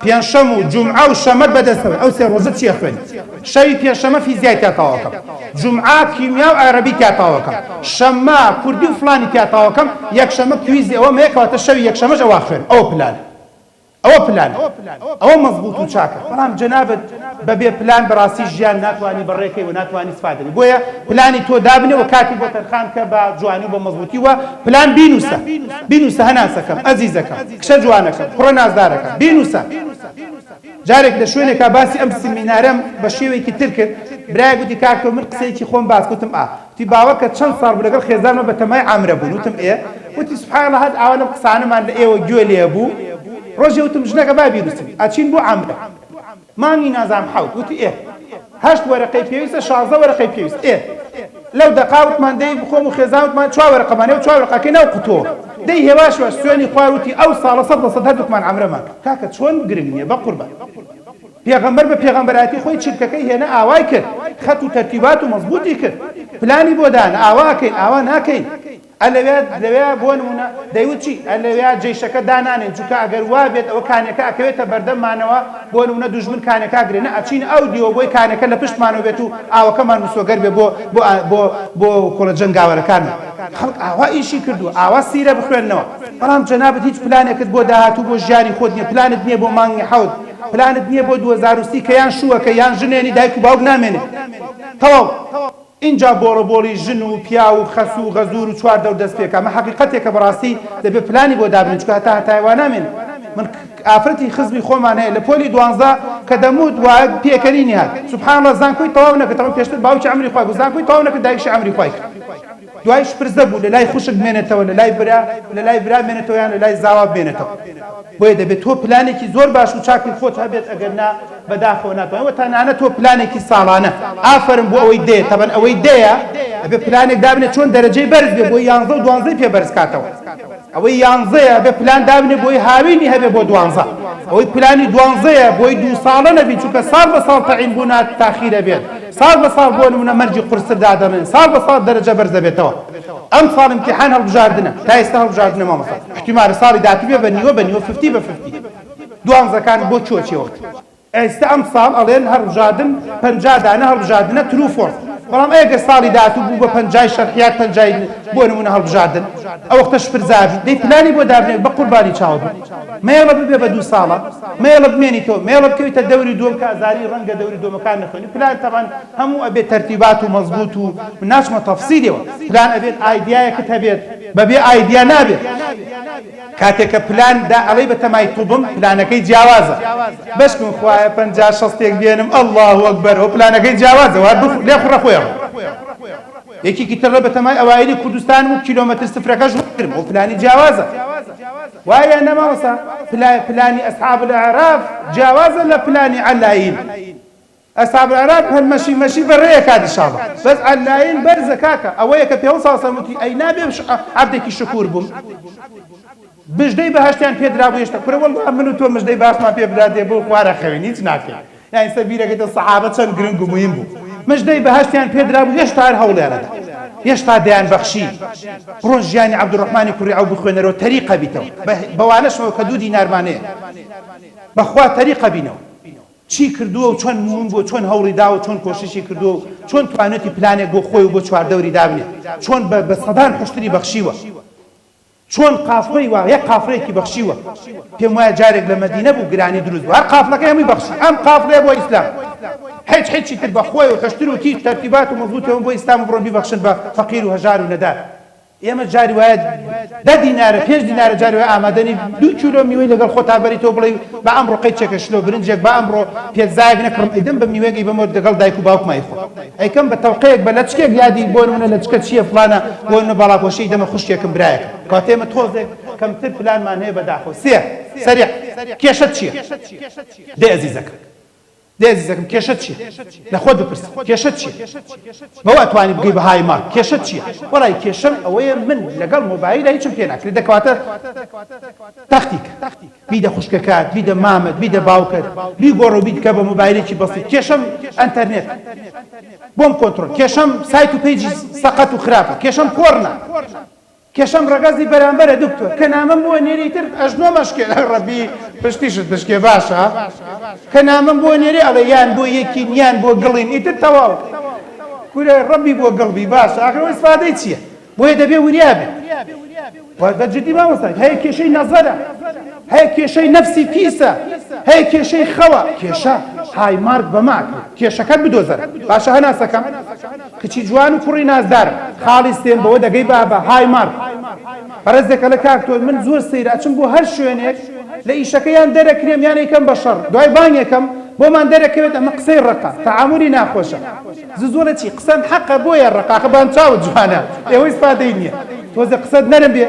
پێنجشەم و جومعە و شەمەت بەدەستەوە ئەو سێ ڕۆژە چیە خوێنی شەوی پێنجشەمە فیزیای تیاتاوەکەم جومعە کیمیا و عەرەبی تیاتاوەکەم شەممە کوردی و فڵانی تیاتاوەکەم یەکشەمە کویزی ئەوە مەیەکەواتە شەوی یەکشەمەش ئەوە خوێن ئەوە پلان ئەوە پلان ئەوە مەزبوط و چاکە بەڵام جەنابەت بەبێ پلان بەڕاستی ژیان ناتوانانی بەڕێکەی و ناتوانانی سفادەی بۆیە پلانی تۆ دابنێ و کاتی بۆ تەرخان کە بە جوانی و بە مەزبوطی وە پلان بینوسە هەناسەکەم ئەزیزەکەم کشە جوانەکەم کوڕە نازدارەکەم بینوسە جارێک لە شوێنێکا باسی ئەم سیمینارەم بە شێوەیەکی تر کرد برای گوتی کاکە من قسەیەکی خۆم باس گوتم وتی باوەکە چەند ساڵ بوو لەگەڵ خێزانمە بە تەمای عامرە بوون وتم وتی سوبحان الله هەد ئاوا لەم قسانەمان لە ئێوە گوێ لێ بوو ڕۆژێ وتم ژنەکە با بیرسم ئەچین بۆ عامرە مانگی نازام حەوت وتی 8 وەرەقەی پێویستە 16 وەرەقەی پێویست لەو دەقاوتمان دەی بخۆم و خێزانوتمان 4 وەرەقەمانێ و 4 وەرەقەکەی ناو قوتۆ دەی هێواش سوێنی خوار وتی ئەو ساڵە 100% هەردووکمان عامرەمان کاکە چۆن گرنگ نییە بە قوربان پێغەمبەر بە پێغەمبەراتی خۆی چرکەکەی هێنا ئاوای کرد خەت و تەرتیبات و مەزبوطی کرد پلانی بۆ دانا ئاواکەین ئاوا ناکەین لەوێ بۆ نمونە دەیوت چی لەوێ جێشەکە دانانێن چونکە ئەگەر وا بێت ئەوە کانێکە ئەکەوێتە بەردەممانەوە بۆ نمونە دوژمن کانێکا گرێنە ئەچین ئەو دیوە بۆی کانەکە لە پشتمانەوە بێت و ئاوەکەمان مسۆگەر بێ بۆ کۆڵە جەنگاوەرەکانمان خەڵک ئاوا ئیشی کردووە ئاوا سیرە بخوێننەوە بەڵام جەنابەت هیچ پلانێکت بۆ داهاتوو بۆ ژیانی خۆت نییە پلانت نییە بۆ مانگی حەوت پلانت نییە بۆ 2030 کە یان شووەکە یان ژنێنی دایک و باوک نامێنێت تەواو اینجا بۆڕۆبۆڵی ژن و پیا و خەس و غەزور و چوار دەور دەست پێکە ئەمە حەقیقەتێکە بەڕاستی دەبێت پلانی بۆ دابنێت چونکە هەتایەوە نامێنێت من ئافرەتی خزمی خۆمان هەیە لە پۆلی 12 کە دەموت وایە پێکەرینی هات سوبحان الله زانکۆی تەواو نەکرد ئەوە پێشتر باوکی عەمری خوای بوو زانکۆی تەواو نەکرد دایکشی عەمری خوای کرد دوایش پرزە بوو لە لای خوشک بمێنێتەوە لە لای برا بمێنێتەوە یان لە لای زاوا بمێنێتەوە بۆیە دەبێت تۆ پلانێکی زۆر باش و چاکی خۆت هەبێت ئەگەر نا بەداخەوە ناتوانێت تەنانە تۆ پلانێکی ساڵانە ئافرم بۆ ئەوەی دێ تەبەن ئەوەی دەیە ئەبێ پلانێک دابنێت چۆن دەرەجەی بەرز بێ بۆی 11 و 12 پێ بەرز کاتەوە ئەوەی 11 بێ پلان دابنێ بۆی هاوینی هەبێ بۆ 12 ئەوەی پلانی 12 بۆی 2 ساڵە نەبی چونکە ساڵ بە ساڵ تەعین بوو تاخیرە بێت ساڵ بە ساڵ بۆ نمونە مەرجی قورسر دادەمێن ساڵ بە ساڵ دەرەجە بەرز دەبێتەوە ئەم ساڵ امتحان هەڵبژاردنە تا ئێستا هەڵبژاردنە مامۆستا احتیمالە ساڵی داهاتوو بێ بە نیوە 50 بە 50 دوانزەکان بۆ چۆچی وەخت ئێستا ئەم ساڵ ئەڵێن هەڵبژاردن 50 دانە هەڵبژاردنە ترو فۆرس بەڵام ئەگەر ساڵی داهاتوو بوو بە 50 شەرحیات 50 بۆ نمونە هەڵبژاردن ئەو وەختەش فرزابی دەی پلانی بۆ دابنێت بە قوربانی چاوە بوو مێڵە ببێ بە 2 ساڵە مێڵە بمێنیتەوە مێڵە بکەویتە دەوری دووەم کە ئازاری ڕەنگە دەوری دووەمەکان نەخوێنی پلان تەبەن هەموو ئەبێت تەرتیبات و مەزبوط و ناچمە تەفسیلەوە پلان ئەبێت ئایدیایەکت هەبێت بەبێ ئایدیا نابێت کاتێککە پلان دا ئەڵەی بە تەمای تووبم پلانەکەی جیاوازە بەشکم خوایە 50-60 بێنم الله ئەکبەر ئەو پلانەکەی جیاوازە لێ خوڕە خۆیەوە یەکێکی تەڕە بە تەمای ئەوایلی کوردستان و کیلۆمەتر سفرەکەش وەرم ئەو پلانی جیاوازە وایە نەماوەسا پلانی ئەسحاب الأعراف جیاوازە لە پلانی عەلاین ئەسحاب الأعراف هەر مەشی بەڕێیە کات ئینشاڵڵا بەس عەلاین بەرزە کاکە ئەوەیە کە پێ ساڵسەموتی ئەی نابێ عەبدێکی شکور بووم مژدەی بەهەشتیان پێدرا بوو هێشتا کورە وەڵڵا من و تۆ مژدەی باشمان پێ بدرا دێ بۆ خوارە خەوێن هیچ ناکەین یعنی سەبیرەکەیتە سەحابە چەند گرنگ و مهم بوو مژدەی بەهەشتیان پێدرا بوو هێشتا هەر هەوڵیانەدا هێشتا دەیان بەخشی بڕۆ ژیانی عەبدوڕەحمانی کوڕی عەوف بخوێنەرەوە تەریقە بیتەوە بەوانەشەوە کە 2 دینارمانەیە بەخوا تەریقە بینەوە چی کردووە و چۆن موون بووە چۆن هەوڵی داوە چۆن کۆششی کردووە و چۆن توانێتی پلانێک بۆ خۆی و بۆ چواردەوری دابنێ چۆن بە سەدان حشتری بەخشیوە چۆن قافڵەی وا یەک قافڵەیەکی بەخشیوە پێم وایە جارێک لە مەدینە بوو گرانی دروست بوو هەر قافڵەکەی هەمووی بەخشی ئەم قافڵەیە بۆ ئیسلام هیچی تر بەخۆی و خەشتر و تیژ تەرتیبات و مەزبوطەوە بۆ ئیسلام و بڕۆن بیبەخشن بە فەقیر و هەژار و نەدار ئێمە جاری وایە 10 دینارە 5 دینارە جاری وایە ئامادەنی 2 کیلۆ میوەی لەگەڵ خۆتا بەریتەوە بڵێ بە ئەمڕۆ قەیچێکە شلۆ برنجێک بە ئەمڕۆ پێزایەک نەکڕم ئیدەم بە میوەیەکی بەمە لەگەڵ دایک و باوکمای خۆ ئەیکەم بە تەوقەیەک بە لەچکێک یادی بۆ نمونە لەچکە چییە فڵانە بۆ نمونە باڵاپۆشەی دەمە خوشکێکم برایەک کاتێ ئێمە تۆزێک کەمتر پلانمان هەیە بەداخۆ سێ سەریع کێشەت چییە دێ ئەزیزەکەم دێزیزەکەم کێشەت چییە لە خۆت بپرس کێشەت چییە بەوە ئەتوانی بگەی بە های مارک کێشەت چییە وەڵای کێشەم ئەوەیە من لەگەڵ مۆبایلە هیچم پێ ناکرێت دەکەواتە تەختیکە بیدە خوشکەکات بیدە مامەت بیدە باوکت بیگۆڕە و بیدکە بە مۆبایلێکی بەسیط کێشەم ئەنتەرنێت بۆم کۆنتڕۆل کێشەم سایت و پیجی سەقەت و خراپە کێشەم پۆڕنە کێشەم ڕەگەزی بەرامبەرە دکتۆر کە نامەم بۆ نێری تر ئەژنۆ مەشکێ ڕەبی پشتیشت بشکێ باشە کە نامەم بۆ نێری ئەڵێ یان بۆ یەکین یان بۆ گڵین ئیتر تەواو کورە ڕەبی بۆ گڵبی باشە ئاخرەوە ئیسفادەی چییە بۆیە دەبێ وریابێ بەجددی مامۆستا هەیە کێشەی نەزەرە هەیە کێشەی نەفسی پیسە هەیە کێشەی خەوە کێشە های مارک بە ماکرێت کێشەکەت بدۆزەرە باشە هەناسەکەم کچی جوان و کوڕی نازدارم خاڵی ستێن بەوە دەگەی بابە های مارک پەرەزێکە لە کاکتۆر من زۆر سەیرە ئەچم بۆ هەر شوێنێک لە ئیشەکەیان دەرەکرێم یان یەکەم بە شەڕ دوای بانگێکم بۆمان دەرەکەوێت ئەمە قسەی ڕقە تەعاملی ناخۆشە زۆرە چی قسەم حەقە بۆیە ڕقاقە بان چاوت جوانە ئێوەی سپادەی نییە تۆزە قسەت نەرم بێ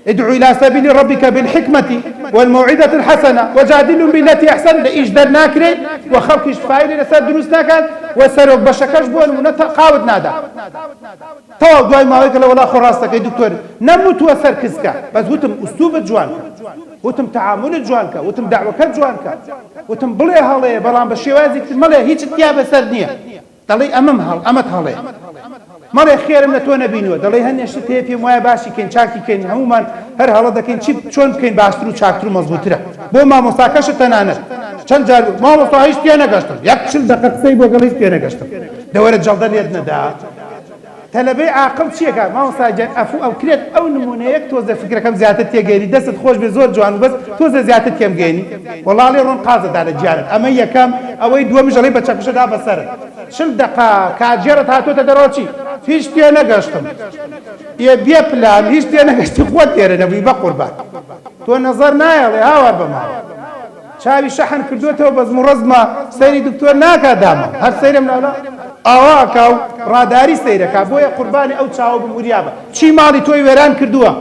ادعو إلى سبيل ربك بالحكمة والموعظة الحسنة وجادلهم بالتي أحسن لإيش در ناكري وخلقش فايل لسر دروس ناكن وسروك بشكش بون قاود نادا تو دواي ما هيك ولا خراستك يا دكتور نموت وسر كسكا بس وتم أسلوب جوانك وتم تعامل جوانك وتم دعوك جوانك وتم بلي هالي بلان بشيوازي مالي هيك تيابة سردنية دلي أمام هال أمت هالي ماڵێ خێرم لە تۆ نەبینوە دەڵێ هەندێشت هەیە پێم وایە باشی کەین چاکی کەین هەمومان هەر هەڵە دەکەین چی چۆن بکەین باشتر و چاکتر و مەزبووترە بۆ مامۆستاکەشت تەنانەت چەند جار مامۆستا هیچ پێ نەگەشتم یەک 40 دقیقە قسەی بۆ گەڵ هیچ پێ نەگەشتم دەوەرە جەڵدە لێت نەدا تەلەبەی عاقڵ چیەکە مامۆستا جان ئەو کرێت ئەو نمونەیەک تۆزە فکرەکەم زیاتر تێگەیری دەست خۆش بێ زۆر جوان و بەس تۆزە زیاتر تێم گەێنی وەڵاڵێ ڕۆن قازەدا لە گیانت ئەمە یەکەم ئەوەی دووەمیش دەڵێ بە چەکشەدا بەسەرت 40 دقیقە کاتژێرت هاتۆتە دەرەوە چی هیچ پێ نەگەشتم بێ پلان هیچ پێ نەگەشتی خۆت تێرە نەبووی بە قوربان تۆ نەزەر نایەڵێ هاوار بەما چاوی شەحن کردوێتەوە بەزم و ڕەزمە سەیری دکتۆر ناکات دامە هەر سەیرم لالا ئاواکە و ڕاداری سەیرەکە بۆیە قوربانی ئەو چاوە بموریابە چی ماڵی تۆی وێران کردووە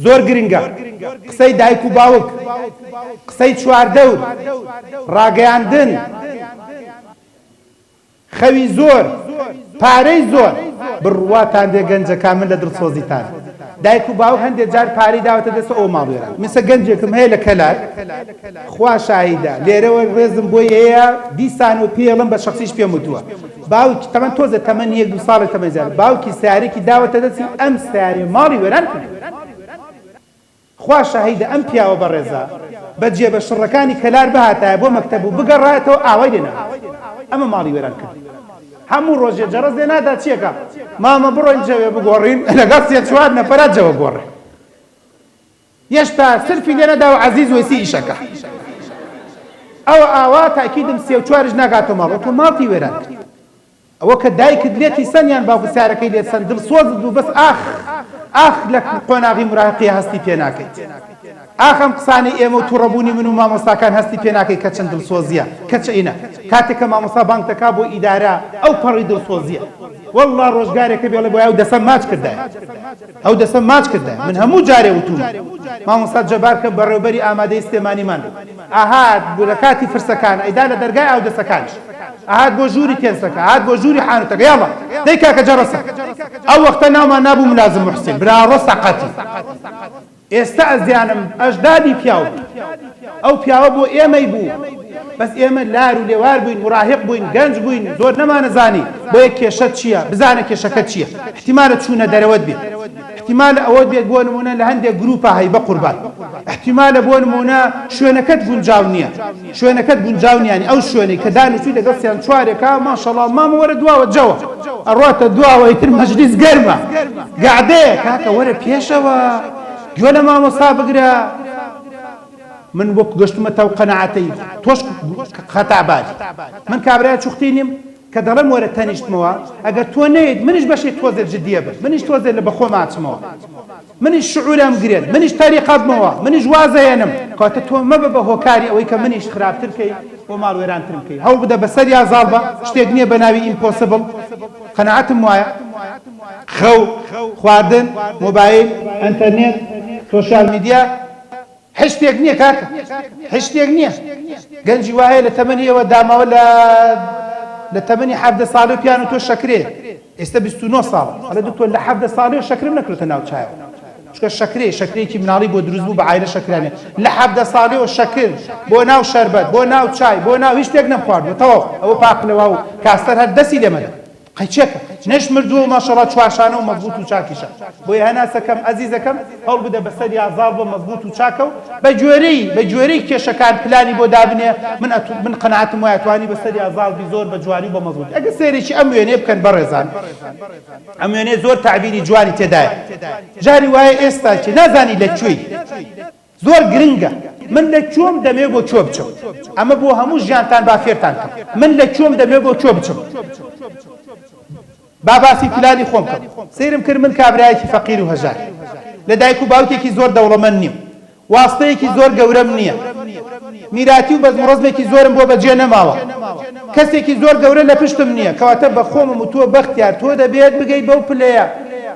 زۆر گرنگە قسەی دایک و باوک قسەی چواردەور ڕاگەیاندن خەوی زۆر پارەی زۆر بڕواتان دێ گەنجەکان من لە دڵسۆزیتان دایک و باوک هەندێک جار پارەی داوەتە دەستە ئەو ماڵوێران مثل گەنجێکم هەیە لە کەلار خوا شاهیدە لێرەوە ڕێزم بۆی هەیە دیسان و پێڵم بە شخصیش پێم وتووە باوکی تەمەن تۆزە تەمەن 1-2 ساڵێک تەمەن زیاد باوکی سیارێکی داوەتە دەستی ئەم سیارێ ماڵی وێران کرد خوا شاهیدە ئەم پیاوە بەڕێزە بەجێ بە شڕەکانی کەلار بهاتایە بۆ مەکتەب و بگەڕایەتەوە ئاوای لێنا ئەمە ماڵی وێران کرد هەموو ڕۆژێ جەرەز لێ نادا چیەکە مامە بڕۆین جەوێ بگۆڕین لەگەڵ 3-4 نەفەرە جەوە گۆڕێ هێشتا سرفی لێ نەدا و عەزیز وێسی ئیشەکە ئەوە ئاوا تاکیدم 3-4 ناگاتەوە ماڵ تۆ ماڵی وێران کرد ئەوە کە دایکت لێتی سەنیان باوکو سیارەکەی لێت سەن دڵسۆزت بوو بەس ئاخ لە قۆناغی مراهقی هەستی پێ ناکەیت ئاخەم قسانی ئێمە و تووڕەبوونی من و مامۆستاکان هەستی پێ ناکەی کە چەند دڵسۆزیە کە چ ئینە کاتێک کە مامۆستا بانگ دەکا بۆ ئیدارە ئەو پەڕی دڵسۆزیە والله ڕۆژگارێکە بێڵێ بۆ ئەو دەسەم ماچ کردایە ئەو دەسەم ماچ کردایە من هەموو جارێ وتوم مامۆستا جەبار کە بەڕێوەبەری ئامادەی سلێمانیمان ئاهات بۆ لە کاتی فرسەکان ئەیدا لە دەرگای ئەو دەسەکانش ئاهات بۆ ژووری تێنسەکە ئاهات بۆ ژووری حانوتەکە یاڵە دەی کاکە جەڕەسە ئەو وەختە ناومان نابوو منازم محسین براڕۆ سەقەتی ئێستا ئەزیانم ئەژدادی پیاو ئەو پیاوە بۆ ئێمەی بوو بەس ئێمە لار و لێوار بووین مراهق بووین گەنج بووین زۆر نەمانەزانی بۆ یەک کێشە چییە بزانە کێشەکە چییە احتیمالە چوونە دەرەوەت بێت احتیمالە ئەوە بێت بۆ نمونە لە هەندێک گروپە هەی بە قوربان احتیمالە بۆ نمونە شوێنەکەت گونجاو نییە شوێنەکەت گونجاو نیانی ئەو شوێنەی کە دانوچی لەگەڵ سیان چوارێکا ماشەڵڵا مامە وەرە دواوە جەوە ئەڕاتە دواوە ئیتر مەجلیس گەرمە گەعدەیە کاکە وەرە پێشەوە گوێ لە مامۆستا بگرە من وەک گەشتمەتە و قەنەعەتەی تۆش خەتا باری من کابرای چوختی نیم کە دەڵێم وەرە تەنیشتمەوە ئەگەر تۆ نەیت منیش بەشێک تۆزێ جدیە بن منیش تۆزێ لە بەخۆ ماچمەوە منیش شعورم گرێت منیش تاریقەتمەوە منیش وازەیەنم کاتە تۆ مەبە بە هۆکاری ئەوەی کە منیش خراپتر بکەی بۆ ماڵوێرانترم بکەی هەوڵ بدە بەسەر یا زاڵ بە شتێک نییە بە ناوی ئیمپۆسیبڵ قەنەعەتم وایە خەو خواردن مۆبایل ئەنتەرنێت سۆشیال میدیا هشتێک نییە کاکە هشتێک نییە گەنجی وایە لە تەمەنیەوە داماوە لە تەمەنی 17 ساڵی پیان و تۆ شەکرێ ئێستا 29 ساڵە ئەڵێ دکتۆر لە 17 ساڵی شەکرم نەکردە ناو چایەوە چکە شەکرەیەکی مناڵی بۆ دروست بوو بە عایلە شەکرانێ لە 17 ساڵیەوە شەکر بۆ ناو شەربەت بۆ ناو چای بۆ ناو هیچ شتێک نەخواردوەوە ئەوە پاقلەوە و کاستەر هەر دەستی لێمەدە قەیچێکە نەش مردووە ماشەڵڵا چوارشانە و مەزبوط و چاکیشە بۆیە هەناسەکەم ئەزیزەکەم هەوڵ بدە بەسەر یازاڵ بۆ مەزبوط و چاکە و بە گوێرەی کێشەکان پلانی بۆ دابنێ من قەنەعەتم وایە توانی بەسەر یازاڵ بی زۆر بە جوانی بۆ مەزبوط ئەگە سێرێکی ئەم وێنێ بکەن بەڕێزان ئەم وێنێ زۆر تعبیری جوانی تێدایە جاری وایە ئێستا چی نازانی لەکوێی زۆر گرنگە من لە کوێم دەمێ بۆ کوێ بچم ئەمە بۆ هەموو ژیانتان با فێرتان کەم من لە کوێم دەمێ بۆ کوێ بچم باباسی پلانی خۆم کەم سەیرم کرد من کابرایەکی فەقیر و هەژار لە دایک و باوکێکی زۆر دەوڵەمەند نیم واستەیەکی زۆر گەورەم نییە میراتی و بەزمڕەزمێکی زۆرم بۆ بەجێ نەماوە کەسێکی زۆر گەورە لە پشتم نییە کەواتە بە خۆمم و تۆ بەختیار تۆ دەبێت بگەیت بەو پلەیە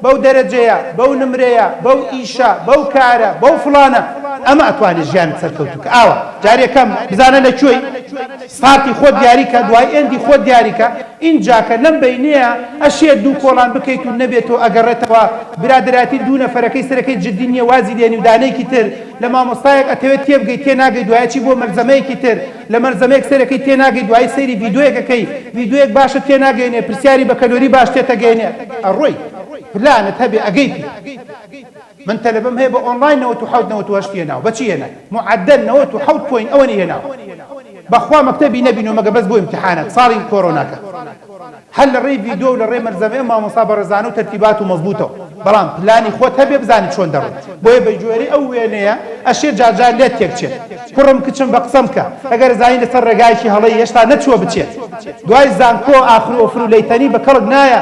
بەو دەرەجەیە بەو نمرەیە بەو ئیشە بەو کارە بەو فڵانە ئەمە ئەتوانێت ژیانت سەرکەوتوکە ئاوە جارێکەکەم بزانە لەکوێی ساتی خۆت دیاریکە دوای ئێندی خۆت دیاریکە اینجاکە لەم بەینەیە ئەشێت دوو کۆڵان بکەیت و نەبێتەوە ئەگەڕێتەوە برادراتی دوو نەفەرەکەی سەرەکەی جددی نییە وازی لێنی و دانەیەکی تر لە مامۆستایەک ئەتەوێت تێبگەیت تێناگەی دوایەکی بۆ مەرزەمەیەکی تر لە مەرزەمەیەک سەرەکەی تێناگەی دوای سەیری ڤیدۆیەکەکەی ڤیدۆیەک باشە تێناگەینێ پرسیاری بە کەلۆری باش تێتەگەینێ ئەڕۆی پلانت هەبێ ئەگەیتی من تەلەبەم هەیە بە ئۆنلاین 97 هێناوە بەچی هێنا معدل 97 پوین ئەوەنی هێناوە بەخوا مەکتەبی نەبینەوە مەگە بەس بۆ امتحانات ساڵی کۆرۆناکە هەر لە ڕێی ڤیدۆ و لە ڕێی مەرزەمێ مامۆستا بەڕێزانە و تەرتیبات و مەزبوطەوە بەڵام پلانی خۆت هەبێ بزانی چۆن دەڕۆی بۆیە بە گوێرەی ئەو وێنەیە ئەشێ جارجار لێت تێکچێت کوڕم کچم بە قسەم کە ئەگەر زانی لەسەر ڕێگایکی هەڵەی هێشتا نەچووە بچێت دوای زانکۆ ئاخر و ئۆفر و لەیتەنی بە کەڵک نایە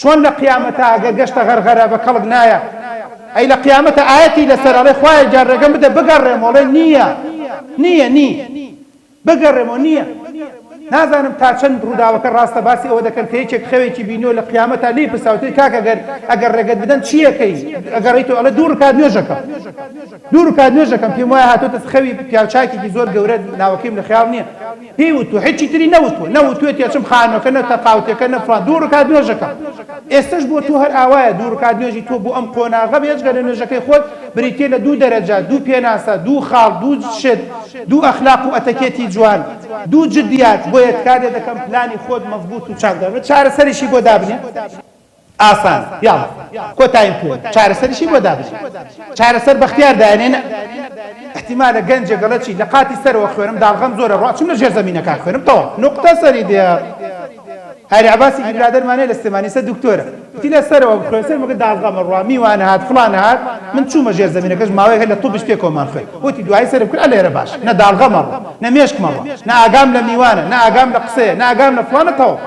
چۆن لە قیامەتە ئەگەر گەشتە غەرغەرە بە کەڵک نایە ئەی لە قیامەتە ئاەتی لەسەر ئەڵێ خوایە جار ڕێگەم بدە بگەڕێمەوەڵێ نییە بگەڕێمەوە نییە نازانم تا چەند ڕووداوەکە ڕاستە باسی ئەوە دەکەن کە یەکێک خەوێکی بینۆ لە قیامەتە لی پرساوتەی کاکە ئەگەر ڕێگەت بدەن چیەکەی ئەگەڕیتەوە ئەڵێ دوو ڕکات نوێژەکەم پێم وایە هاتۆتە خەوی پیاوچاکێکی زۆر گەورە ناوەکەیم لە خیاڵ نییە پێی وتووە هیچی تری نەوتوێت یاچم خانۆکە نە تەقاوتێکە نەفران دوو ڕکات نوێژەکەم ئێستش بۆ تۆ هەر ئاوایە دوو ڕکات نوێژی تۆ بۆ ئەم قۆناغە بێجگە لە نوێژەکەی خۆت بریتێ لە دوو دەرەجە دوو پێناسە دوو خاڵ دوو شت دوو ئەخلاق و ئەتەکێتی جوان دوو جدیات بۆیە کارێ دەکەم پلانی خۆت مەزبوط و چاک دەبێت چارەسەریشی بۆ دابنێ ئاسان یاڵە کۆتاییم کرد چارەسەریشی بۆ دابنێ چارەسەر بەختیار دایانێنە احتیمالە گەنجێ گەڵەچی لە قاتی سەرەوە خوێنم داڵغەم زۆرە ڕاچم لە ژێر زەمینەکان خوێنم تەواو نوقتە سەری دێ هەری عەباسی برادەرمانەیە لە سلێمانی دکتۆرە وتی لە سەرەوە بخوێن سەر مەگە داڵغەمە ڕوا میوانە هات فڵانە هات من چوومە ژێر زەمینەکەش ماوەیە هەر لە تووبش پێکۆمان خوێن وتی دوای سەرم کرد لێرە باش نە داڵغەمە نە مێشکمەڵە نە ئاگام لە میوانە نە ئاگام لە قسەیە نە ئاگام لە فڵانە تەواو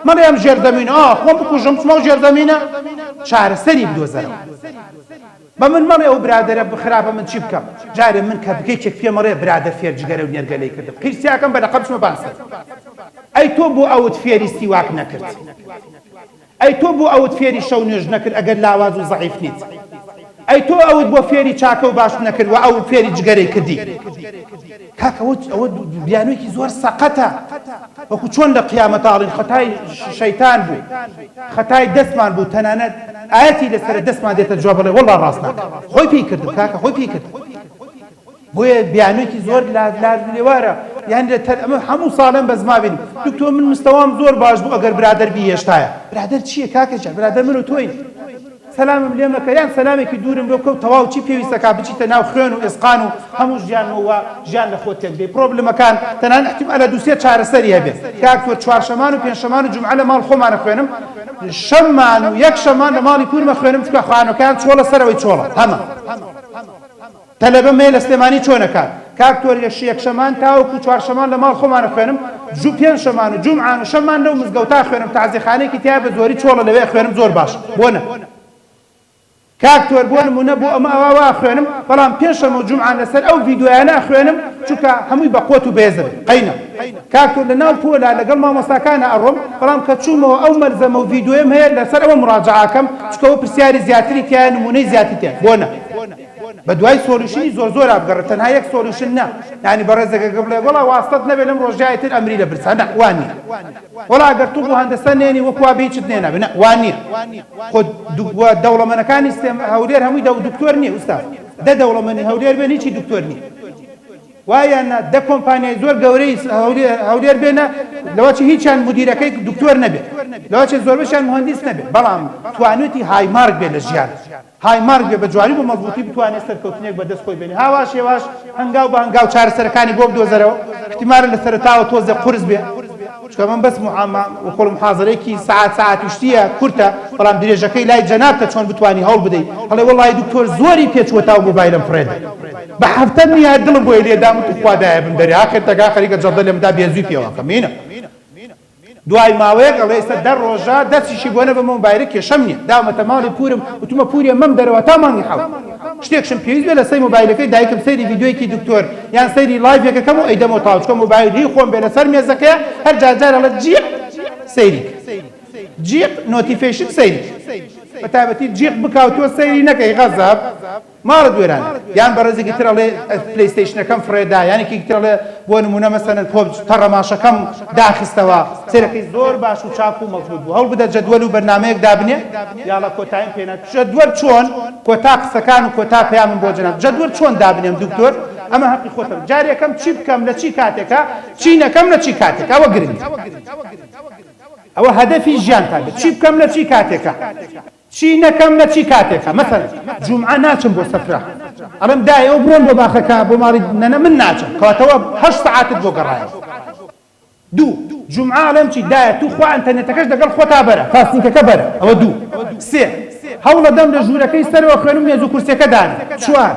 مەڵێم ژێر زەمینە خۆم بکوژم چمە و ژێر زەمینە چارەسەری بدۆزەرەوە بە من مەڵێ ئەو برادەرە بخراپە من چی بکەم جارێ من کە بگەیچێک پێمەڵێ برادە فێرجگەرە و نێرگەلەی کردم قیرسیاکەم بە لەقەب چمە باسە ئەی تۆ بۆ ئەوت فێری سیواک نەکرد ئەی تۆ بۆ ئەوت فێری شەو نوێژ نەکرد ئەگەر لاواز و زەعیف نیت ئەی تۆ ئەوت بۆ فێری چاکە و باش نەکرد و ئەو فێری جگەرەی کردی کاکە ئەوە بیانوویەکی زۆر سەقەتە وەکو چۆن لە قیامەتاڵین خەتای شەیتان بوو خەتای دەستمان بوو تەنانەت ئاەتی لەسەر دەستمان دێتە جواب بڵێ وەڵڵا ڕاست ناکە خۆی پێی کردم کاکە خۆی پێی کرد بۆیە بیانوویەکی زۆر لێوارە یعنی هەموو ساڵێن بە زما بینیم دکتۆر من مستەوام زۆر باش بوو ئەگەر برادەر بی هێشتایە برادەر چییە کاکەجان برادەر من و تۆین سلامم لێ مەکە یان سلامێکی دوورم بۆ کەوت تەواو چی پێویستەکە بچیتە ناو خوێن و ئێسقان و هەموو ژیانەوە ژیان لە خۆت تێک بێ پرۆبلەمەکان تەنانەت احتیمالە دووسێ چارەسەری هەبێت کاکتۆر چوارشەمان و پێنجشەمان و جومعە لە ماڵ خۆمانە خوێنم شەممان و یەک شەمان لە ماڵی پورمە خوێنم چکە خوانەکان چۆڵە سەرەوەی چۆڵە هەمە تەلەبە مێ لە سلێمانی چۆنەکات کاکتۆر یەکشەمان تاوەکو چوارشەمان لە ماڵ خۆمانە خوێنم پێنجشەمان و جومعان و شەممان لەو مزگەوتا خوێنم تازیخانەیەکی تیا بە زۆری چۆڵە لەوێ خوێنم زۆر باش بۆنە کاکتۆر بۆ نمونە بۆ ئەمە ئەوە خوێنم بەڵام پێنجشەمە و جومعان لەسەر ئەو ڤیدیۆیانە خوێنم چونکە هەمووی بە قوت و بێزە قەینە کاکتۆر لە ناو پۆلا لەگەڵ مامۆستاکانە ئەڕۆم بەڵام کە چوومەوە ئەو مەرزەمە و ڤیدیۆیم هەیە لەسەر ئەوە مراجعەکەم چونکە ئەوە پرسیاری زیاتری تیایە نمونەی زیاتری تیایە بۆنە بە دوای سۆلوشنی زۆر زۆر ئابگەڕێت تەنها یەک سۆلوشن نا یعنی بەڕێزەکە بڵێ وەڵا واستەت نەبێت لەم ڕۆژایەتر ئەمری لە برسا نە وان نییە وەڵا ئەگەر تو بۆ هەندەسە نێنی وەکوا بیچت نێنە بنە وان نییە خۆ دەوڵەمەندەکانی هەولێر هەمووی دکتۆر نییە ئوستاد دە دەوڵەمەندی هەولێر بێن هیچی دکتۆر نییە وایە دە کۆمپانیای زۆر گەورەی هەولێر بێنە لەوەچی هیچیان مدیرەکەی دکتۆر نەبێت لەوەچی زۆربەشیان مهندس نەبێت بەڵام توانێتی هایمارک بێت لە ژیان هایمارک بێ بە جوانی بۆ مەزبوطی بتوانێت سەرکەوتنێک بەدەست خۆی بێنێ هاواش هێواش هەنگاو بە هەنگاو چارەسەرەکانی بۆ بدۆزەرەوە احتیمالە لە سەرەتاوە تۆزە قورس بێ چکە من بەس وەخۆڵ محاضرەیەکی ساعات وشتیە کورتە بەڵام درێژەکەی لای جەنابتە چۆن بتوانی هەوڵ بدەیت هەڵێ وەڵای دکتۆر زۆری پێچوەتاو موبایلم فڕێدا بە هەفتە میلیارد دڵم بۆی لێدام و خوادایە بم دەری ئاخر تەگا خەریکە جەڵدە لێمدا بێزووی پێوەکە مینە دوای ماوەیەک ئەڵێ ئێستا دە ڕۆژە دەستیشی بۆنە بە مۆبایلە کێشەم نییە داومەتە ماڵی پورم وتمە پوریە مەم دەرەوە تا مانگی حەوت شتێکشم پێویست بێ لە سەی مۆبایلەکەی دایکم سەیری ڤیدیۆیەکی دکتۆر یان سەیری لایڤێکەکەم و ئەیدەمەوە تاو چکە مۆبایلی خۆم بێ لەسەر مێزەکەیە هەر جارجار ئەڵێ جیق سەیری جیق نۆتیفیکیشن سەیری بەتایبەتی جیق بکاوتووە سەیری نەکەی غەزەب ماڵە دوێران یان بەڕێزێکی تر ئەڵێ پلەیستەیشنەکەم فرێدا یانێکی تر ئەڵێ بۆ نمونە مەسەلەن تەڕەماشەکەم داخستەوە سەرەکەی زۆر باش و چاک و مەزبوط بوو هەوڵ بدە جەدوەل و بەرنامەیەک دابنێ یاڵە کۆتاییم پێ نات جەدوەل چۆن کۆتا قسەکان و کۆتا پەیامم بۆ جەناب جەدوەل چۆن دابنێم دکتۆر ئەمە حەقی خۆتم جارێکم چی بکەم لە چی کاتێکە چی نەکەم لە چی کاتێک ئەوە گرنگ ئەوە هەدەفی ژیانتە چی بکەم لە چی کاتێکە چی نەکەم لە چی کاتێکە مەسەڵەن جومعە ناچم بۆ سەفرە ئەڵێم دایەوە بڕۆن بۆ باخەکە بۆ ماڵی نەنە من ناچم کەواتەوە 8 ساعتت بۆ گەڕایە دوو جومعە ئەڵێم چی دایە تو خوا ئینتەرنێتەکەش دەگەڵ خۆتا بەرە فاستینگەکە بەرە ئەوە دوو سێ هەوڵە دەم لە ژوورەکەی سەرەوە خوێنم مێز و کورسەکە دانە چوار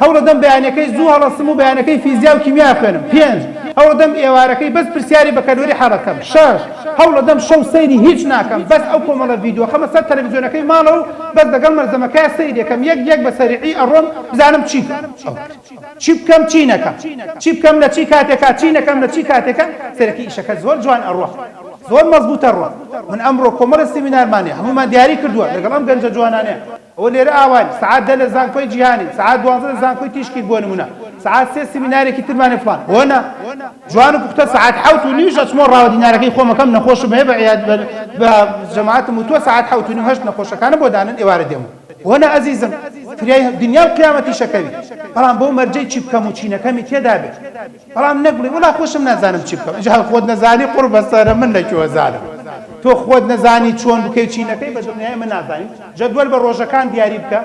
هەوڵە دەم بەیانەکەی زوو هەڵەسم و بەیانەکەی فیزیا و کیمیا خوێنم پێنج هەوڵە دەم ئێوارەکەی بەس پرسیاری بە کەلۆری حەڕەکەم شەش هەوڵە دەم شەو سەیری هیچ ناکەم بەس ئەو کۆمەڵە ڤیدیۆ خەمە سەر تەلەڤیزیۆنەکەی ماڵە و بەس دەگەڵ مەرزەمەکەی سەیرێکم یەک بە سەریعی ئەڕۆم بزانم چی چی بکەم چی نەکەم چی بکەم لە چی کاتێکا چی نەکەم لە چی کاتێکە سەرەکی ئیشەکە زۆر جوان ئەڕۆ زۆر مەزبوطە ڕۆ من ئەمڕۆ کۆمەڵە سیمینارمانێ هەمومان دیاری کردووە لەگەڵ ئەم گەنجە جوانانێ ئەوە لێرە ئاوان سعات 10 لە زانکۆی جیهانی سعات 12 لە زانکۆی تیشکی بۆ نمونە سعات 3 سیمینارێکی ترمانێ فڵان وەنا جوان و پوختە سعات 7 و نیو ئەچمۆ ڕاوە دینارەکەی خۆمەکەم نەخۆشم هەیە بە جەماعەتم وتووە سعات 7 و نیو 8 نەخۆشەکانە بۆ دانن ئێوارە دێمەوە وەنا ئەزیزم فریای دنیا و قیامەتی شەکەوی بەڵام بۆ مەرجەی چی بکەم و چینەکەمی تێدا بێت بەڵام نەگوڵی وڵا خۆشم نازانم چی بکەم ئەجا خۆت نەزانی قوڕ بەسەرە من لەکوێوە زانم تۆ خۆت نەزانی چۆن بکەی چینەکەی بە دنیای من نازانیم جەدوەل بە ڕۆژەکان دیاری بکە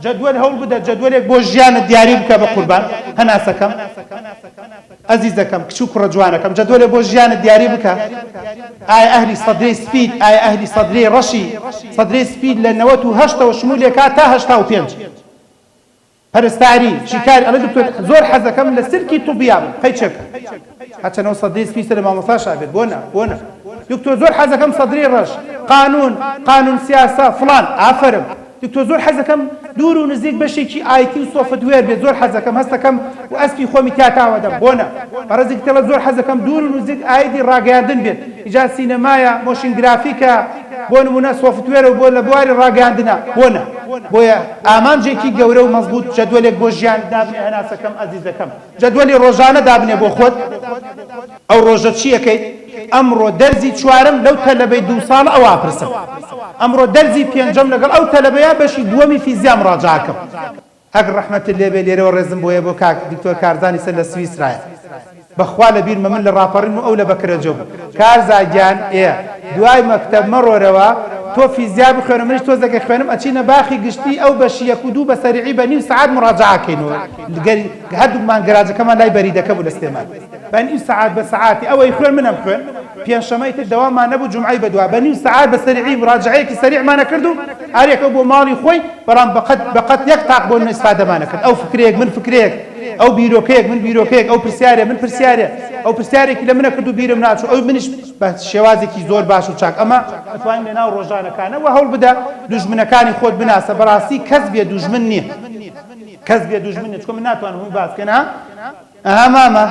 جەدوەل هەوڵ بدە جەدوەلێک بۆ ژیانت دیاری بکە بە قوربان هەناسەکەم ئەزیزەکەم کچ و کوڕە جوانەکەم جەدوەلێک بۆ ژیانت دیاری بکە ئایا ئەهلی سەدرەی سپید ئایا ئەهلی سەدرەی ڕەشی سەدرەی سپید لە 98ەوە شمولێکا تا 85 پەرستاری شیکاری ئەڵێ دکتۆر زۆر حەزەکەم لە سلکی توبیا بم قەی چەکە هەچەنەوە سەدرەی سپید لە مامۆستاشا بێت بۆ نە دکتۆر زۆر حەزەکەم سەدرەی ڕەش قانون سیاسە فڵان ئافرم دکتۆر زۆر حەزەکەم دوور و نزیک بەشێکی ئایتی و سۆفتوێر بێت زۆر حەزەکەم هەستەکەم و ئەسپی خۆمی تیاتاوەدەم بۆ نە بەڕێزێکی تەڵە زۆر حەزەکەم دوور و نزیک ئایدی ڕاگەاندن بێت ئیجا سینەمایە مۆشین گرافیکە بۆ نمونە سۆفتوێرە و بۆ لە بواری ڕاگەاندنە بۆ نە بۆیە ئامانجێکی گەورە و مەزبوط جەدوەلێک بۆ ژیان دابنێ هەناسەکەم ئەزیزەکەم جەدوەلی ڕۆژانە دابنێ بۆ خۆت ئەو ڕۆژە چیەکەیت ئەمڕۆ دەرزی چوارم لەو تەلەبەی 2 ساڵ ئەوە پرسم ئەمڕۆ دەرزی پێنجەم لەگەڵ ئەو تەلەبەیە بەشی دووەمی فیزیا مڕاجعەکەم ئەگەر ڕەحمەتت لێ بێ لێرەوە ڕێزم بۆیە بۆ کاک دکتۆر کارزانی سەر لە سویسرایە بەخوا لە بیرمە من لە ڕاپەڕین و ئەو لە بەکرەجە بوو کارزاگیان دوای مەکتەب مەڕۆرەوە تۆ فیزیا بخوێنە منیش تۆزەکە خوێنم ئەچینە باخی گشتی ئەو بەشی یەک و دوو بە سەریعی بە نیم سەعات مڕاجعەکەینەوە هەردووکمان گەراجەکەمان لای بەریدەکە بوو لە سلێمان بە نیم سەعات بە سەعاتی ئەوەی خوێن منم خوێن پێنجشەمەی تر دەوامان نەبوو جومعەی بەدووا بە نیم سەعات بە سەریعی مڕاجعەیەکی سەریعمانە کرد و هەرێکە بۆ ماڵی خۆی بەڕام بەقەت یەک تاق بۆ ئیسفادەمانە کرد ئەو فکرێک من فکرێک ئەو بیرۆکەیەک من بیرۆکەیەک ئەو پرسیارێ من پرسیارێ ئەو پرسیارێکی لە منە کرد و بیرم ناچوو ئەو منیش بە شێوازێکی زۆر باش و چاک ئەمە ئەتوانین لەناو ڕۆژانەکانەوە هەوڵ بدە دوژمنەکانی خۆت بناسە بەڕاستی کەس بێ دوژمن نییە کەس بێ دوژمن نییە چکۆ من ناتوانم هەمووی باسکەن ئەها مامە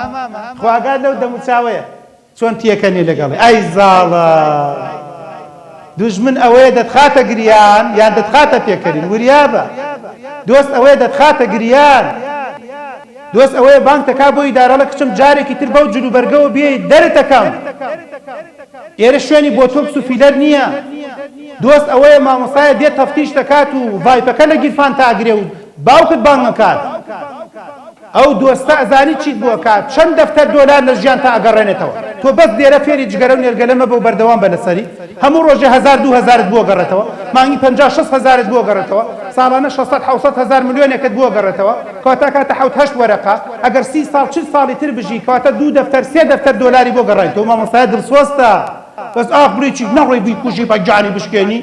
خواگات لەو دەموچاوەیە چۆن تێکەنی لەگەڵی ئەی زاڵە دوژمن ئەوەیە دەتخاتە گریان یان دەتخاتە پێکەنین وریابە دۆست ئەوەیە دەتخاتە گریان دۆست ئەوەیە بانگ تەکا بۆ ئیدارەڵە کچم جارێکی تر بەو جلوبەرگەوە بێی دەرتەکەم ئێرە شوێنی بۆ تۆکس و فیلەر نییە دۆست ئەوەیە مامۆستایە دێت تەفتیش دەکات و ڤایپەکە لە گیرفان تاگرێ و باوکت بانگەکات ئەو دۆستە ئەزانی چیت بۆ کات چەند دەفتەر دۆلار لە ژیان تا ئەگەڕێنێتەوە تۆ بەس دێرە فێری جگەرە و نێرگەلەمە بەو بەردەوام بە لەسەری هەموو ڕۆژێ 1000-2000 بۆ گەڕێتەوە مانگی 50-60 بۆ گەڕێتەوە ساڵانە 600-700 ملیۆنێکت بۆ گەڕێتەوە کاتە کاتە 7-8 وەرەقە ئەگەر 30 ساڵ 40 ساڵی تر بژی کاتە 2 دەفتەر 3 دەفتەر دۆلاری بۆ گەڕێتەوە مامۆستایە دڵسۆستە بەس بڕێکی نەڕۆی بووی کوژی بەجانی بشکێنی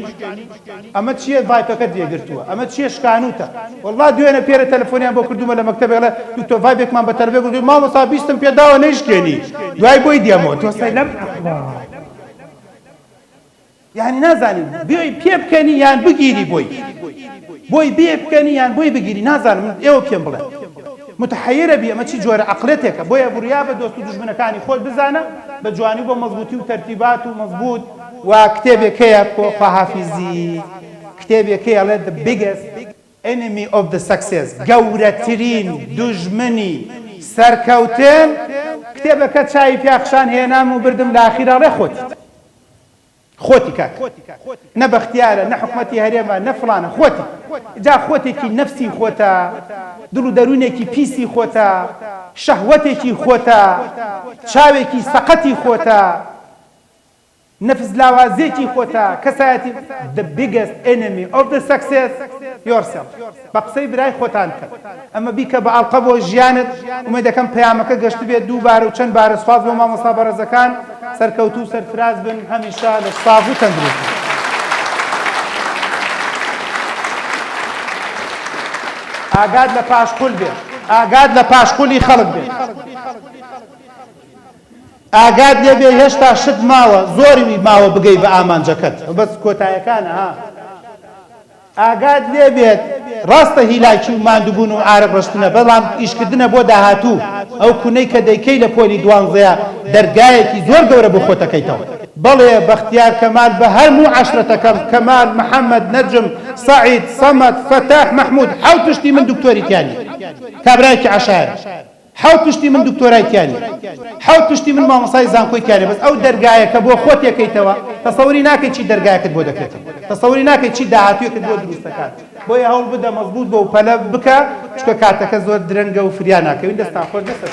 ئەمە چییە ڤایپەکەت دێگرتووە ئەمە چییە شکانوتە وەڵڵا دوێنە پێرە تەلەفۆنیان بۆ کردومە لە مەکتەبێڵە دوکتۆ ڤایپێکمان بە تەلەفۆن کردو مامۆستا بیستم پێداوە نەیشکێنی دوای بۆی دێمەوە تۆ سەیلەم یعنی نازانین بۆی پێ بکەنی یان بگیری بۆی بێ بکەنی یان بۆی بگیری نازانم ئێوە پێم بڵێ متحیرە بی ئەمە چی جۆرە عەقڵێتێکە بۆیە بڕیا بە دۆست و دوژمنەکانی خۆت بزانە بە جوانی بۆ مەزبوطی و تەرتیبات و مەزبوط و کتێبێکەیە خواحافیزی کتێبێکەیە ئەڵێ the biggest enemy of the success گەورەترین دوژمنی سەرکەوتن کتێبەکە چاوی پیاخشان هێنام و بردم لە ئاخیرا ڕێ خۆتی کاک نە بەختیارە نە حکومەتی هەرێمە نە فڵانە خۆتی جا خۆتێکی نەفسی خۆتە دڵ و دەروونێکی پیسی خۆتە شەهوەتێکی خۆتە چاوێکی سەقەتی خۆتە نەفس لاوازێکی خۆتە کەسایەتی the biggest enemy of the success yourself بە قسەی برای خۆتان کرد ئەمە بیکە بە ئەڵقە بۆ ژیانت ومێ دەکەم پەیامەکە گەشت بێت 2 بار و چەند بارە سوپاس بۆ مامۆستا بەڕێزەکان سەرکەوتوو سەرفراز بن هەمیشە لە ساغ و تەندروست ئاگاد لە پاشقول بێ ئاگاد لە پاشقولی خەڵک بێ ئاگاد لێبێ هێشتا شت ماوە زۆری ماوە بگەی بە ئامانجەکەت بەس کۆتایەکانە ئاگاد لێبێت ڕاستە هیلاکی و ماندووبوون و ئارە ڕشتنە بەڵام ئیشکردنە بۆ داهاتوو ئەو کونەی کە دەیکەی لە پۆلی دوانزەیە دەرگایەکی زۆر گەورە بۆ خۆتەکەیتەوە بەڵێ بەختیار کەمال بە هەرموو عەشرەتەکەم کەمال محەممەد نەجم سەعید سەمەد فەتاح مەحموود حەوت پشتی من دکتۆریتیانی کابرایەکی عەشایرە حەوت پشتی من دکتۆرایتیانی حەوت پشتی من مامۆسای زانکۆیتیانی بەس ئەو دەرگایەکە بۆ خۆت یەکەیتەوە تەسەووری ناکەی چی دەرگایەکەت بۆ دەکرێتەوە تەسەووری ناکەی چی داهاتوویەکەت بۆ دروست دەکات بۆیە هەوڵ بدە مەزبوط بە و پەلە بکە چکە کاتەکە زۆر درەنگە و فریان ناکەوین دەستان خۆت دەسەر